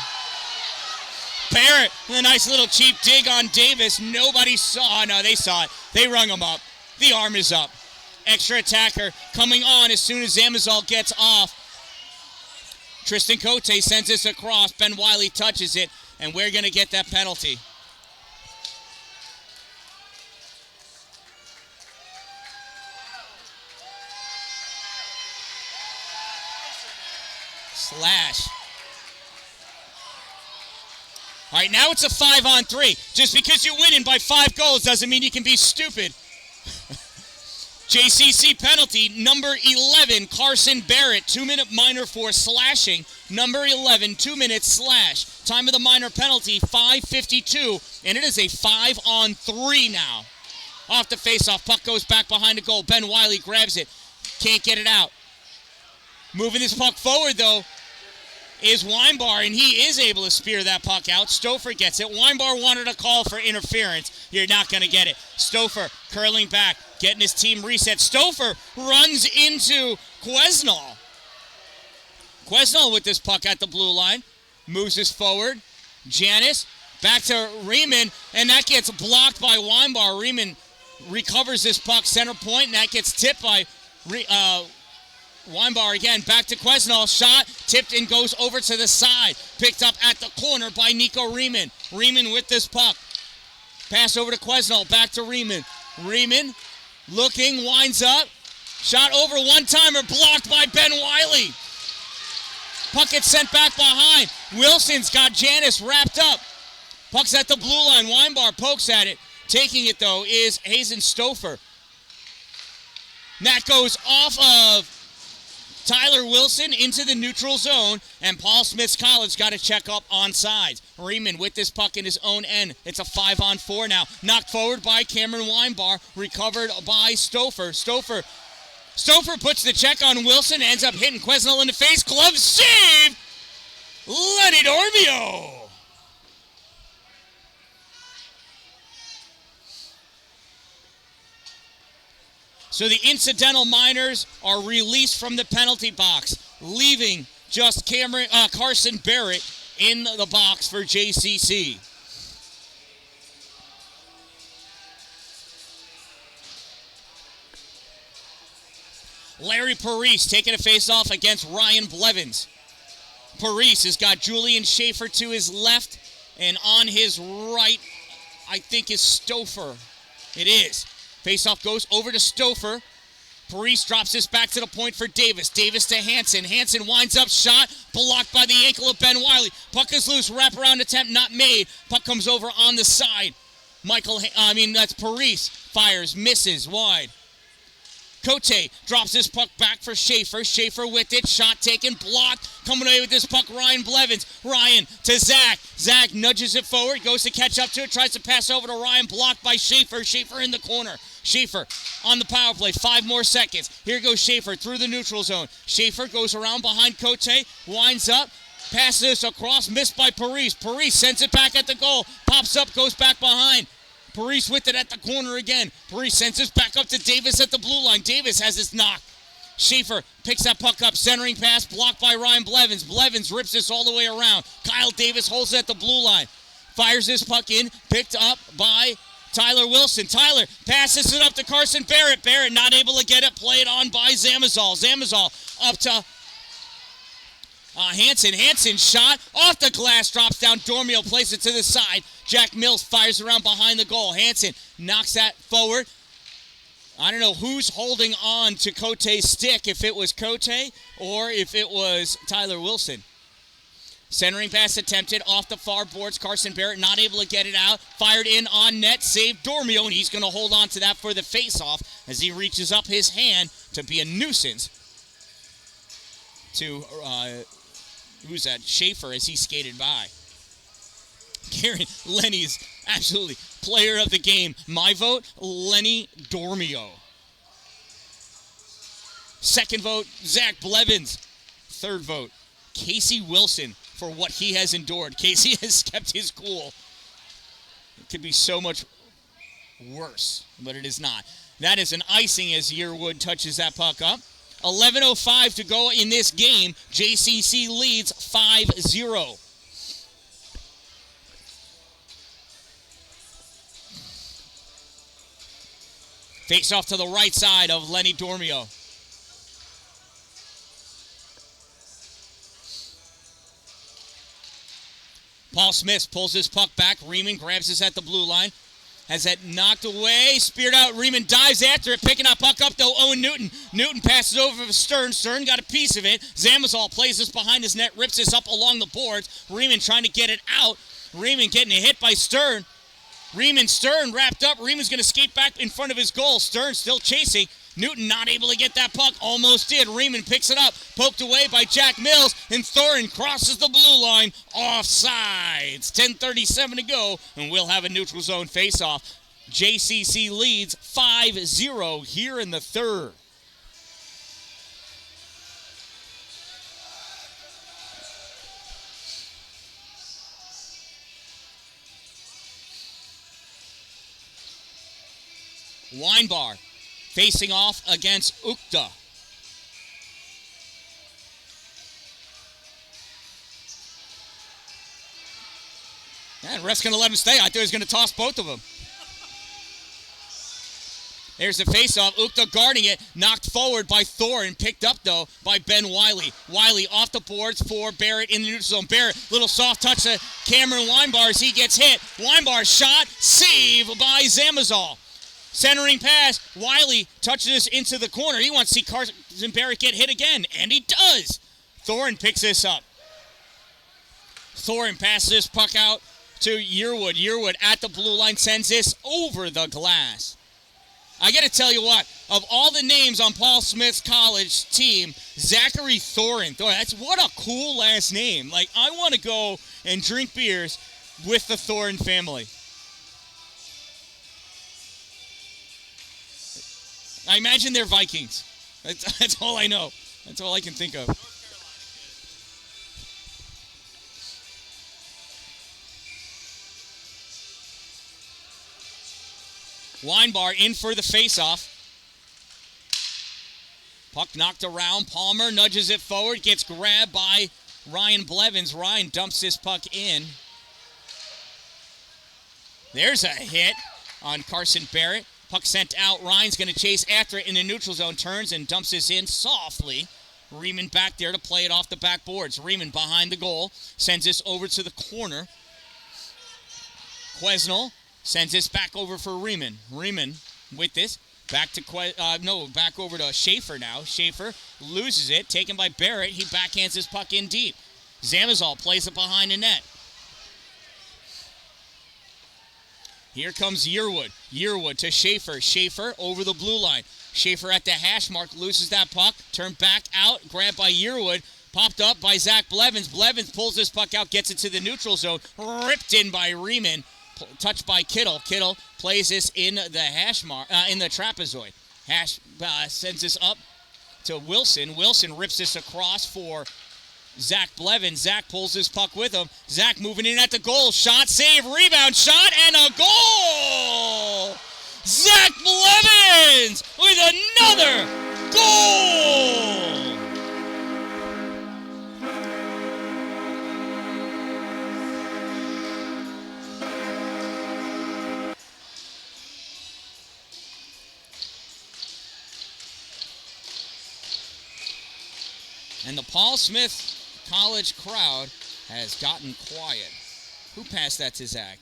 Barrett with a nice little cheap dig on Davis. Nobody saw. No, they saw it. They rung him up. The arm is up. Extra attacker coming on as soon as Zamazal gets off. Tristan Cote sends this across. Ben Wiley touches it, and we're going to get that penalty. Slash. All right, now it's a 5-on-3. Just because you're winning by 5 goals doesn't mean you can be stupid. JCC penalty, number 11, Carson Barrett, 2-minute minor for slashing. Number 11, 2-minute slash. Time of the minor penalty, 5:52, and it is a 5-on-3 now. Off the faceoff, puck goes back behind the goal. Ben Wiley grabs it, can't get it out. Moving this puck forward, though, is Weinbar, and he is able to spear that puck out. Stouffer gets it. Weinbar wanted a call for interference. You're not going to get it. Stouffer curling back, getting his team reset. Stouffer runs into Quesnel. Quesnel with this puck at the blue line. Moves this forward. Janis back to Riemann, and that gets blocked by Weinbar. Riemann recovers this puck center point, and that gets tipped by Weinbar again. Back to Quesnel. Shot tipped and goes over to the side. Picked up at the corner by Nico Riemann. Riemann with this puck. Pass over to Quesnel. Back to Riemann. Riemann looking, winds up. Shot over one-timer, blocked by Ben Wiley. Puck gets sent back behind. Wilson's got Janis wrapped up. Puck's at the blue line. Weinbar pokes at it. Taking it, though, is Hazen Stouffer. That goes off of Tyler Wilson into the neutral zone, and Paul Smith's College got to check up on sides. Riemann with this puck in his own end. It's a 5-on-4 now. Knocked forward by Cameron Weinbar. Recovered by Stouffer. Stouffer puts the check on Wilson, ends up hitting Quesnel in the face. Glove save! Lenny Dormio! So the incidental minors are released from the penalty box, leaving just Carson Barrett in the box for JCC. Larry Parise taking a face-off against Ryan Blevins. Parise has got Julian Schaefer to his left, and on his right, I think, is Stouffer. It is. Face-off goes over to Stouffer. Parise drops this back to the point for Davis. Davis to Hansen. Hansen winds up, shot, blocked by the ankle of Ben Wiley. Puck is loose, wraparound attempt not made. Puck comes over on the side. That's Parise. Fires, misses, wide. Cote drops this puck back for Schaefer. Schaefer with it. Shot taken. Blocked. Coming away with this puck, Ryan Blevins. Ryan to Zach. Zach nudges it forward. Goes to catch up to it. Tries to pass over to Ryan. Blocked by Schaefer. Schaefer in the corner. Schaefer on the power play. 5 more seconds. Here goes Schaefer through the neutral zone. Schaefer goes around behind Cote. Winds up. Passes this across. Missed by Parise. Parise sends it back at the goal. Pops up. Goes back behind. Parise with it at the corner again. Parise sends this back up to Davis at the blue line. Davis has his knock. Schaefer picks that puck up. Centering pass blocked by Ryan Blevins. Blevins rips this all the way around. Kyle Davis holds it at the blue line. Fires this puck in. Picked up by Tyler Wilson. Tyler passes it up to Carson Barrett. Barrett not able to get it. Played on by Zamazal. Zamazal up to Hansen. Hansen shot off the glass, drops down. Dormio plays it to the side. Jack Mills fires around behind the goal. Hansen knocks that forward. I don't know who's holding on to Cote's stick, if it was Cote or if it was Tyler Wilson. Centering pass attempted off the far boards. Carson Barrett not able to get it out. Fired in on net. Saved Dormio, and he's going to hold on to that for the face-off as he reaches up his hand to be a nuisance to who's that? Schaefer as he skated by. Karen Lenny's absolutely player of the game. My vote, Lenny Dormio. Second vote, Zach Blevins. Third vote, Casey Wilson for what he has endured. Casey has kept his cool. It could be so much worse, but it is not. That is an icing as Yearwood touches that puck up. 11:05 to go in this game. JCC leads 5-0. Face off to the right side of Lenny Dormio. Paul Smith pulls his puck back. Riemann grabs this at the blue line. Has that knocked away. Speared out. Riemann dives after it. Picking that puck up, though, Owen Newton. Newton passes over to Stern. Stern got a piece of it. Zamazal plays this behind his net. Rips this up along the boards. Riemann trying to get it out. Riemann getting a hit by Stern. Stern wrapped up. Riemann's going to skate back in front of his goal. Stern still chasing. Newton not able to get that puck. Almost did. Riemann picks it up. Poked away by Jack Mills. And Thorin crosses the blue line. Offsides. 10:37 to go. And we'll have a neutral zone face-off. JCC leads 5-0 here in the third. Weinbar facing off against Ukta. And ref's going to let him stay. I thought he was going to toss both of them. There's the faceoff. Ukta guarding it. Knocked forward by Thorin. Picked up, though, by Ben Wiley. Wiley off the boards for Barrett in the neutral zone. Barrett, little soft touch to Cameron Weinbar as he gets hit. Weinbar shot. Save by Zamazal. Centering pass. Wiley touches into the corner. He wants to see Carson Barrett get hit again. And he does. Thorin picks this up. Thorin passes this puck out to Yearwood. Yearwood at the blue line sends this over the glass. I got to tell you what, of all the names on Paul Smith's college team, Zachary Thorin, that's what a cool last name. Like, I want to go and drink beers with the Thorin family. I imagine they're Vikings. That's all I know. That's all I can think of. Weinbar in for the faceoff. Puck knocked around. Palmer nudges it forward. Gets grabbed by Ryan Blevins. Ryan dumps this puck in. There's a hit on Carson Barrett. Puck sent out. Ryan's going to chase after it in the neutral zone. Turns and dumps this in softly. Riemann back there to play it off the backboards. Riemann behind the goal. Sends this over to the corner. Quesnel sends this back over for Riemann. Riemann with this. Back over to Schaefer now. Schaefer loses it. Taken by Barrett. He backhands his puck in deep. Zamazal plays it behind the net. Here comes Yearwood. Yearwood to Schaefer. Schaefer over the blue line. Schaefer at the hash mark. Loses that puck. Turned back out. Grabbed by Yearwood. Popped up by Zach Blevins. Blevins pulls this puck out. Gets it to the neutral zone. Ripped in by Riemann. Touched by Kittle. Kittle plays this in the hash mark, in the trapezoid. Sends this up to Wilson. Wilson rips this across for Zach Blevins. Zach pulls this puck with him. Zach moving in at the goal. Shot, save, rebound, shot, and a goal! Zach Blevins with another goal! And the Paul Smith College crowd has gotten quiet. Who passed that to Zach?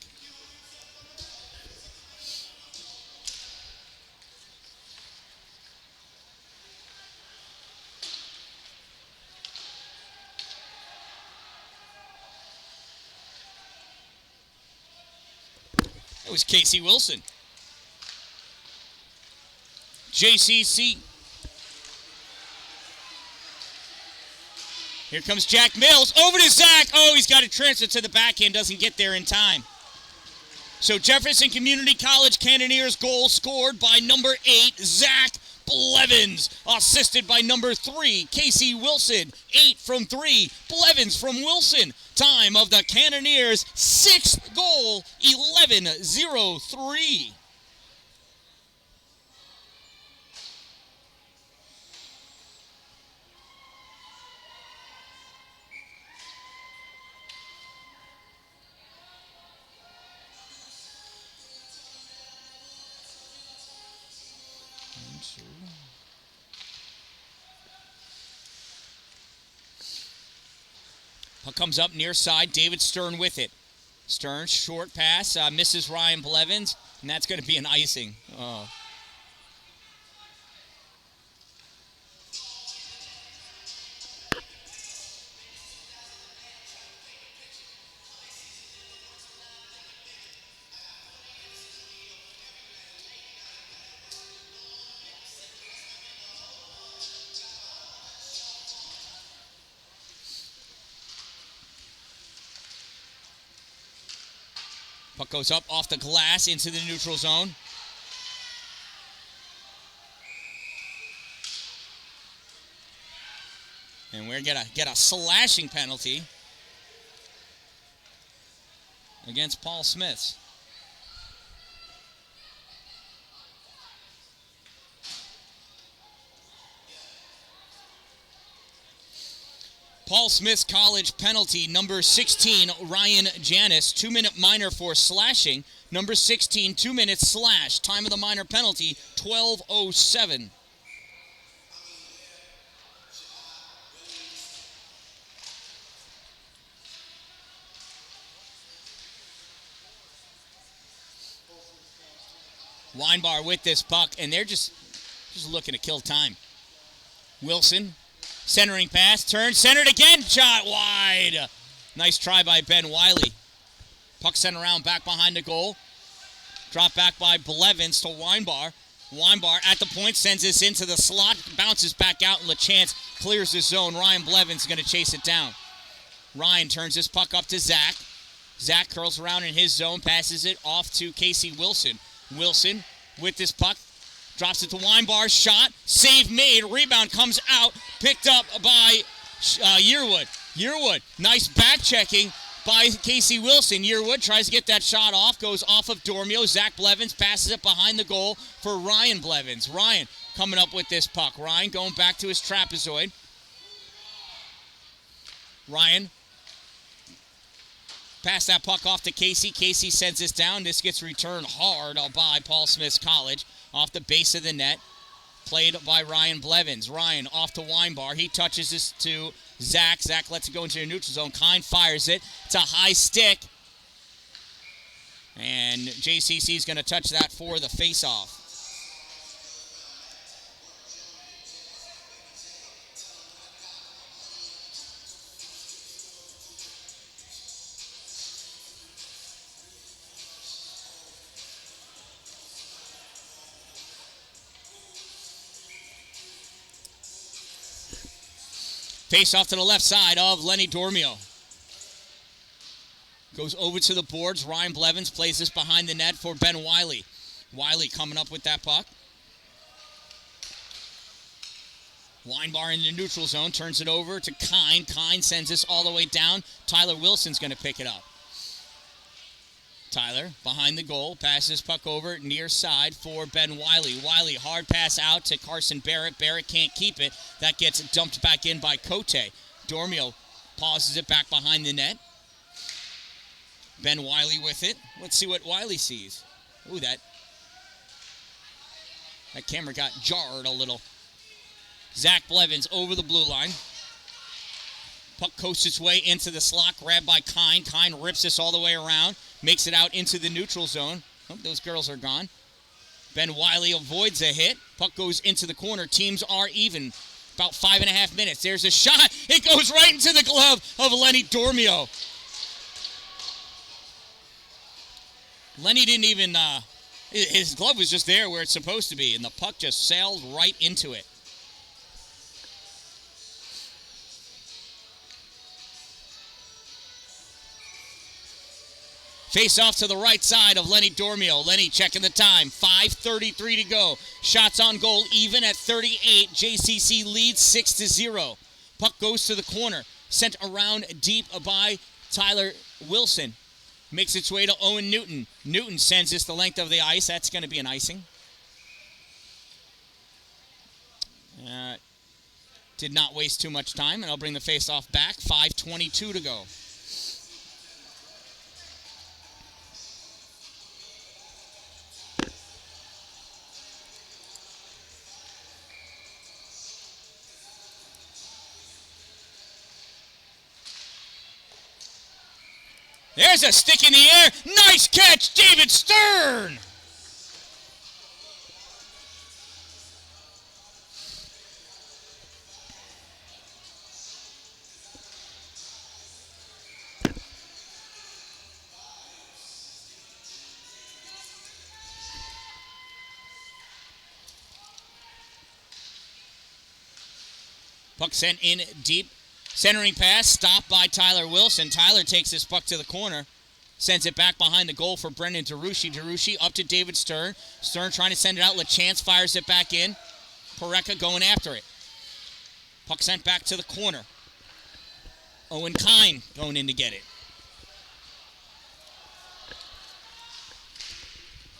It was Casey Wilson. JCC. Here comes Jack Mills. Over to Zach. Oh, he's got to transfer to the backhand. Doesn't get there in time. So Jefferson Community College Cannoneers goal scored by number 8, Zach Blevins. Assisted by number 3, Casey Wilson. 8 from 3, Blevins from Wilson. Time of the Cannoneers, 6th goal, 11:03. Puck comes up near side. David Stern with it. Stern, short pass, misses Ryan Blevins, and that's going to be an icing. Oh. Puck goes up off the glass into the neutral zone. And we're going to get a slashing penalty against Paul Smith. Paul Smith College penalty, number 16, Ryan Janis, 2-minute minor for slashing. Number 16, 2 minutes slash. Time of the minor penalty, 12:07. Weinbar with this puck, and they're just looking to kill time. Wilson, centering pass, turn, centered again, shot wide. Nice try by Ben Wiley. Puck sent around back behind the goal. Drop back by Blevins to Weinbar. Weinbar at the point, sends this into the slot, bounces back out, and LeChance clears the zone. Ryan Blevins going to chase it down. Ryan turns this puck up to Zach. Zach curls around in his zone, passes it off to Casey Wilson. Wilson with this puck, drops it to Weinbar, shot, save made, rebound comes out, picked up by Yearwood. Yearwood, nice back checking by Casey Wilson. Yearwood tries to get that shot off, goes off of Dormio. Zach Blevins passes it behind the goal for Ryan Blevins. Ryan coming up with this puck. Ryan going back to his trapezoid. Ryan pass that puck off to Casey. Casey sends this down. This gets returned hard by Paul Smith College off the base of the net. Played by Ryan Blevins. Ryan off to Weinbar. He touches this to Zach. Zach lets it go into the neutral zone. Kine fires it. It's a high stick. And JCC is going to touch that for the face-off. Face off to the left side of Lenny Dormio. Goes over to the boards. Ryan Blevins plays this behind the net for Ben Wiley. Wiley coming up with that puck. Weinbar in the neutral zone. Turns it over to Kine. Kine sends this all the way down. Tyler Wilson's going to pick it up. Tyler behind the goal. Passes puck over near side for Ben Wiley. Wiley hard pass out to Carson Barrett. Barrett can't keep it. That gets dumped back in by Cote. Dormio pauses it back behind the net. Ben Wiley with it. Let's see what Wiley sees. Ooh, that camera got jarred a little. Zach Blevins over the blue line. Puck coasts its way into the slot, grabbed by Kine. Kine rips this all the way around, makes it out into the neutral zone. Oh, those girls are gone. Ben Wiley avoids a hit. Puck goes into the corner. Teams are even. About 5.5 minutes. There's a shot. It goes right into the glove of Lenny Dormio. Lenny didn't even, his glove was just there where it's supposed to be, and the puck just sailed right into it. Face off to the right side of Lenny Dormio. Lenny checking the time. 5:33 to go. Shots on goal even at 38. JCC leads 6-0. Puck goes to the corner. Sent around deep by Tyler Wilson. Makes its way to Owen Newton. Newton sends this the length of the ice. That's going to be an icing. Did not waste too much time, and I'll bring the face-off back. 5:22 to go. There's a stick in the air. Nice catch, David Stern. Puck sent in deep. Centering pass, stopped by Tyler Wilson. Tyler takes this puck to the corner. Sends it back behind the goal for Brendan DeRushi. DeRushi up to David Stern. Stern trying to send it out. LeChance fires it back in. Poreka going after it. Puck sent back to the corner. Owen Kine going in to get it.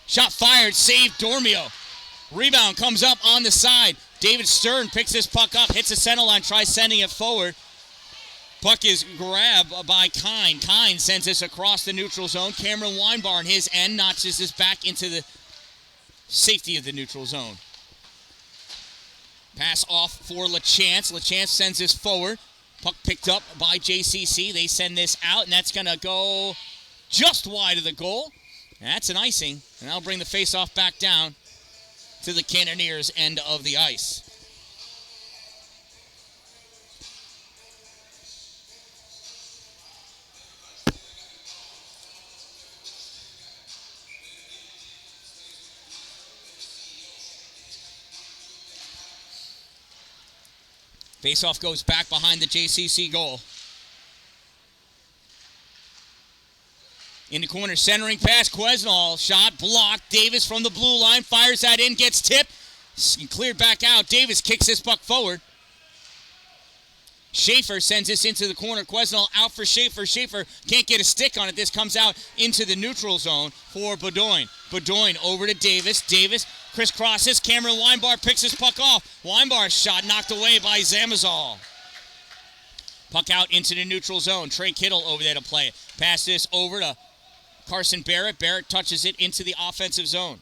Shot fired, saved Dormio. Rebound comes up on the side. David Stern picks this puck up, hits the center line, tries sending it forward. Puck is grabbed by Kine. Kine sends this across the neutral zone. Cameron Weinbar on his end notches this back into the safety of the neutral zone. Pass off for LaChance. LaChance sends this forward. Puck picked up by JCC. They send this out, and that's going to go just wide of the goal. That's an icing, and that'll bring the faceoff back down to the Cannoneers' end of the ice. Faceoff goes back behind the JCC goal. In the corner, centering pass, Quesnel, shot, blocked. Davis from the blue line, fires that in, gets tipped. Cleared back out. Davis kicks this puck forward. Schaefer sends this into the corner. Quesnel out for Schaefer. Schaefer can't get a stick on it. This comes out into the neutral zone for Bedoin. Bedoin over to Davis. Davis crisscrosses. Cameron Weinbar picks his puck off. Weinbar's shot knocked away by Zamazal. Puck out into the neutral zone. Trey Kittle over there to play it. Pass this over to Carson Barrett. Barrett touches it into the offensive zone.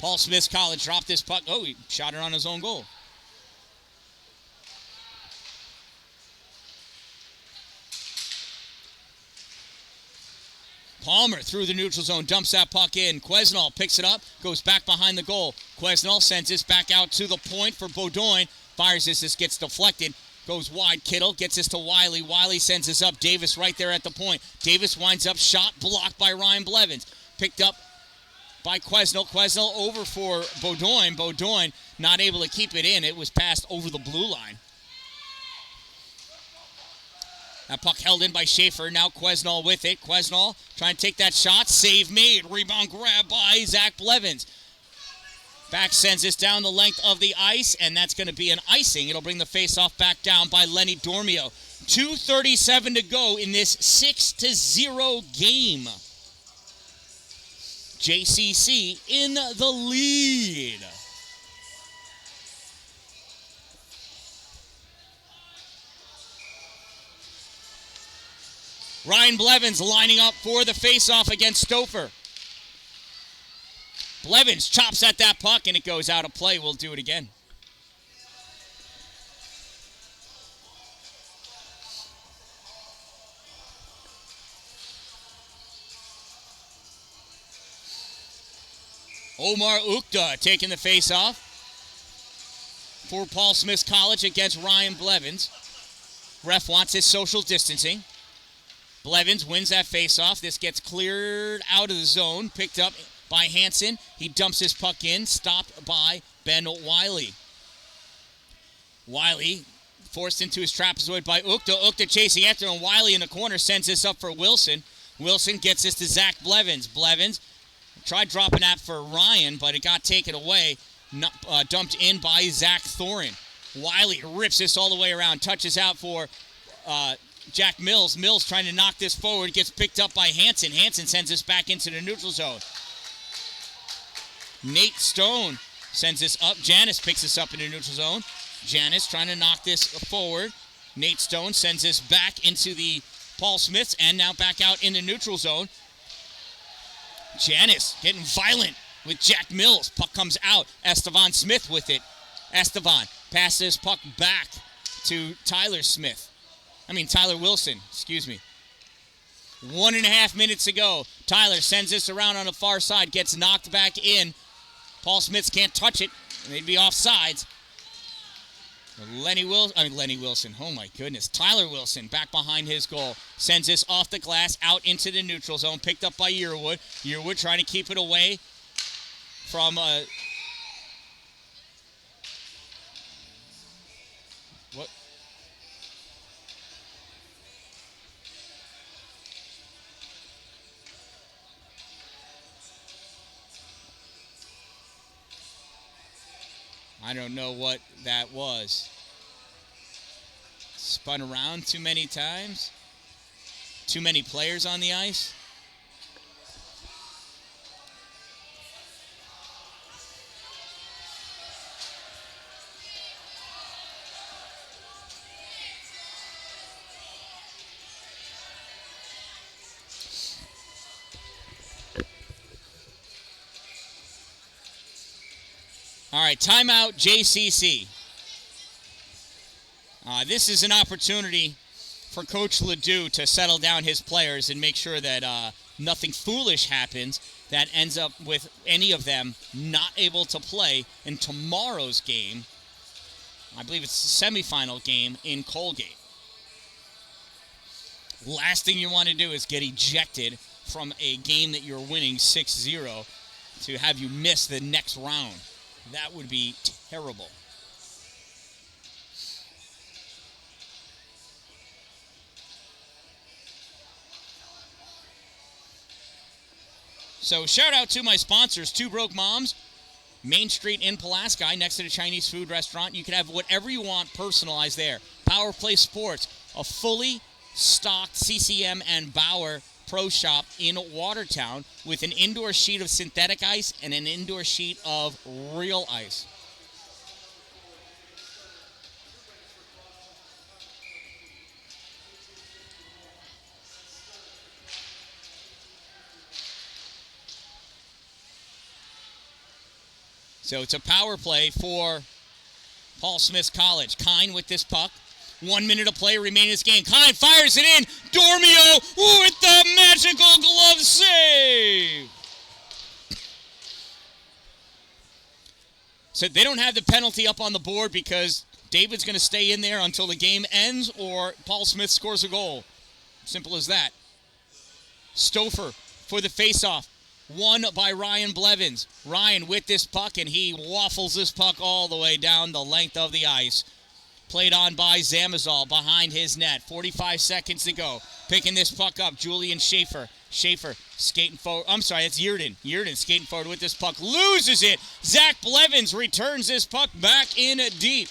Paul Smith's College dropped this puck. Oh, he shot it on his own goal. Palmer through the neutral zone, dumps that puck in. Quesnel picks it up, goes back behind the goal. Quesnel sends this back out to the point for Bedoin. Fires this, gets deflected. Goes wide, Kittle gets this to Wiley. Wiley sends this up, Davis right there at the point. Davis winds up, shot blocked by Ryan Blevins. Picked up by Quesnel. Quesnel over for Bedoin. Bedoin not able to keep it in. It was passed over the blue line. That puck held in by Schaefer. Now Quesnel with it. Quesnel trying to take that shot. Save made. Rebound grab by Zach Blevins. Back sends this down the length of the ice, and that's going to be an icing. It'll bring the faceoff back down by Lenny Dormio. 2:37 to go in this 6-0 game. JCC in the lead. Ryan Blevins lining up for the faceoff against Stouffer. Blevins chops at that puck, and it goes out of play. We'll do it again. Omar Ukta taking the faceoff for Paul Smith's College against Ryan Blevins. Ref wants his social distancing. Blevins wins that faceoff. This gets cleared out of the zone. Picked up by Hansen. He dumps his puck in. Stopped by Ben Wiley. Wiley forced into his trapezoid by Ukta. Ukta chasing after him. Wiley in the corner sends this up for Wilson. Wilson gets this to Zach Blevins. Blevins tried dropping that for Ryan, but it got taken away. Dumped in by Zach Thorin. Wiley rips this all the way around. Touches out for Jack Mills. Mills trying to knock this forward. Gets picked up by Hansen. Hansen sends this back into the neutral zone. Nate Stone sends this up. Janis picks this up in the neutral zone. Janis trying to knock this forward. Nate Stone sends this back into the Paul Smiths and now back out in the neutral zone. Janis getting violent with Jack Mills. Puck comes out. Estevan Smith with it. Estevan passes puck back to Tyler Wilson, excuse me. 1.5 minutes to go. Tyler sends this around on the far side, gets knocked back in. Paul Smiths can't touch it, and they'd be offsides. Lenny Wilson, oh my goodness. Tyler Wilson back behind his goal. Sends this off the glass out into the neutral zone. Picked up by Yearwood. Yearwood trying to keep it away from what? I don't know what that was. Spun around too many times. Too many players on the ice. All right, timeout, JCC. This is an opportunity for Coach Ledoux to settle down his players and make sure that nothing foolish happens that ends up with any of them not able to play in tomorrow's game. I believe it's the semifinal game in Colgate. Last thing you want to do is get ejected from a game that you're winning 6-0 to have you miss the next round. That would be terrible. So shout out to my sponsors, Two Broke Moms, Main Street in Pulaski, next to the Chinese food restaurant. You can have whatever you want personalized there. Power Play Sports, a fully stocked CCM and Bauer Pro Shop in Watertown with an indoor sheet of synthetic ice and an indoor sheet of real ice. So it's a power play for Paul Smith's College. Kine with this puck. 1 minute of play remaining in this game. Kine fires it in. Dormio with the magical glove save. So they don't have the penalty up on the board because David's going to stay in there until the game ends or Paul Smith scores a goal. Simple as that. Stouffer for the faceoff. Won by Ryan Blevins. Ryan with this puck, and he waffles this puck all the way down the length of the ice. Played on by Zamazol behind his net. 45 seconds to go. Picking this puck up, Julian Schaefer. Schaefer skating forward. I'm sorry, it's Yerden. Yerden skating forward with this puck. Loses it. Zach Blevins returns this puck back in deep.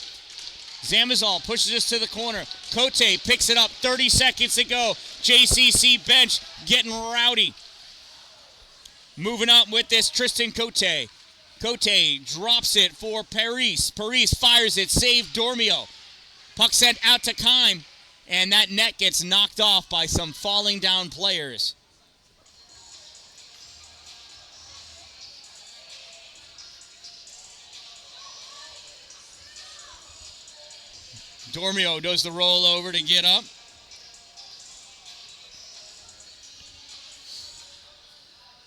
Zamazol pushes this to the corner. Cote picks it up. 30 seconds to go. JCC bench getting rowdy. Moving up with this, Tristan Cote. Cote drops it for Paris. Paris fires it. Save Dormio. Puck sent out to Kime. And that net gets knocked off by some falling down players. Dormio does the rollover to get up.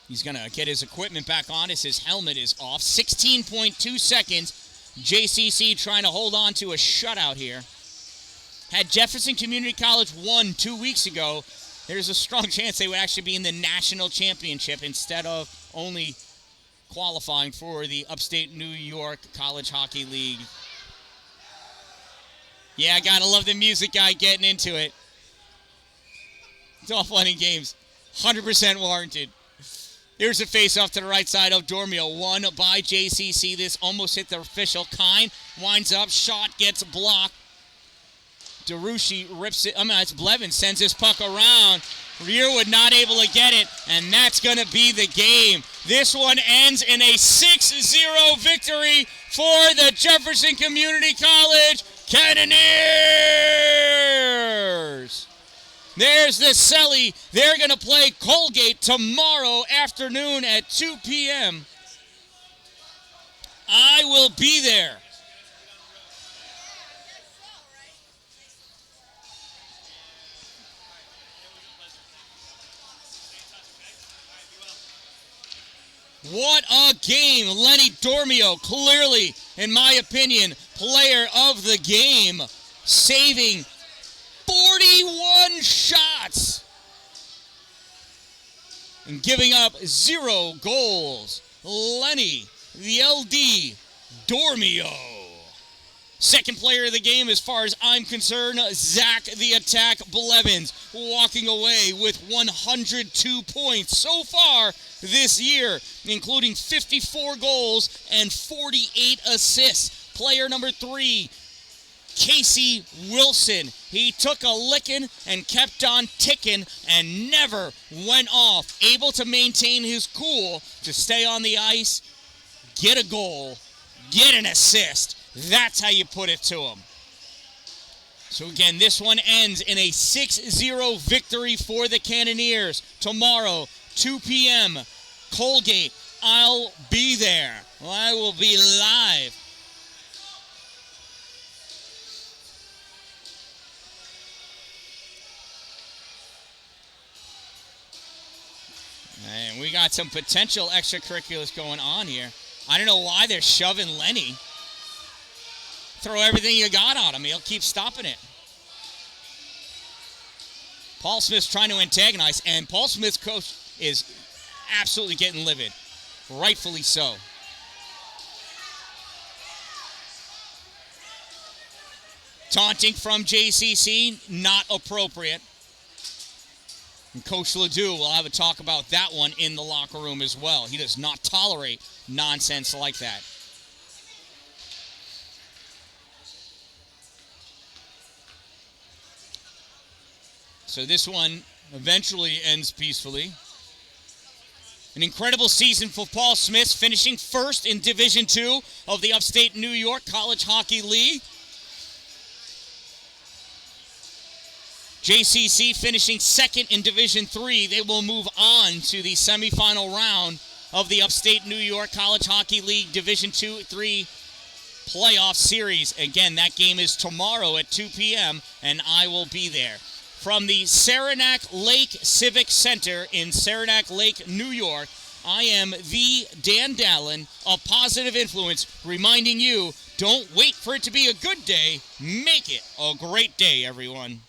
He's going to get his equipment back on as his helmet is off. 16.2 seconds. JCC trying to hold on to a shutout here. Had Jefferson Community College won 2 weeks ago, there's a strong chance they would actually be in the national championship instead of only qualifying for the Upstate New York College Hockey League. Yeah, I gotta love the music guy getting into it. It's all fun and games. 100% warranted. Here's a face-off to the right side of Dormio. Won by JCC. This almost hit the official. Kine winds up. Shot gets blocked. DeRushi rips it. It's Blevins sends his puck around. Rearwood not able to get it, and that's going to be the game. This one ends in a 6-0 victory for the Jefferson Community College Cannoneers. There's the Selly. They're going to play Colgate tomorrow afternoon at 2 p.m. I will be there. What a game. Lenny Dormio, clearly, in my opinion, player of the game, saving 41 shots and giving up 0 goals. Lenny, the LD, Dormio. Second player of the game, as far as I'm concerned, Zach the Attack Blevins, walking away with 102 points so far this year, including 54 goals and 48 assists. Player number 3, Casey Wilson. He took a licking and kept on ticking and never went off. Able to maintain his cool, to stay on the ice, get a goal, get an assist. That's how you put it to him. So again, this one ends in a 6-0 victory for the Cannoneers. Tomorrow, 2 p.m., Colgate. I'll be there. Well, I will be live. And we got some potential extracurriculars going on here. I don't know why they're shoving Lenny. Throw everything you got on him. He'll keep stopping it. Paul Smith's trying to antagonize, and Paul Smith's coach is absolutely getting livid. Rightfully so. Taunting from JCC, not appropriate. And Coach Ledoux will have a talk about that one in the locker room as well. He does not tolerate nonsense like that. So this one eventually ends peacefully. An incredible season for Paul Smith, finishing first in Division II of the Upstate New York College Hockey League. JCC finishing second in Division III. They will move on to the semifinal round of the Upstate New York College Hockey League Division II-III playoff series. Again, that game is tomorrow at 2 p.m., and I will be there. From the Saranac Lake Civic Center in Saranac Lake, New York, I am the Dan-Dalin, a positive influence, reminding you, don't wait for it to be a good day. Make it a great day, everyone.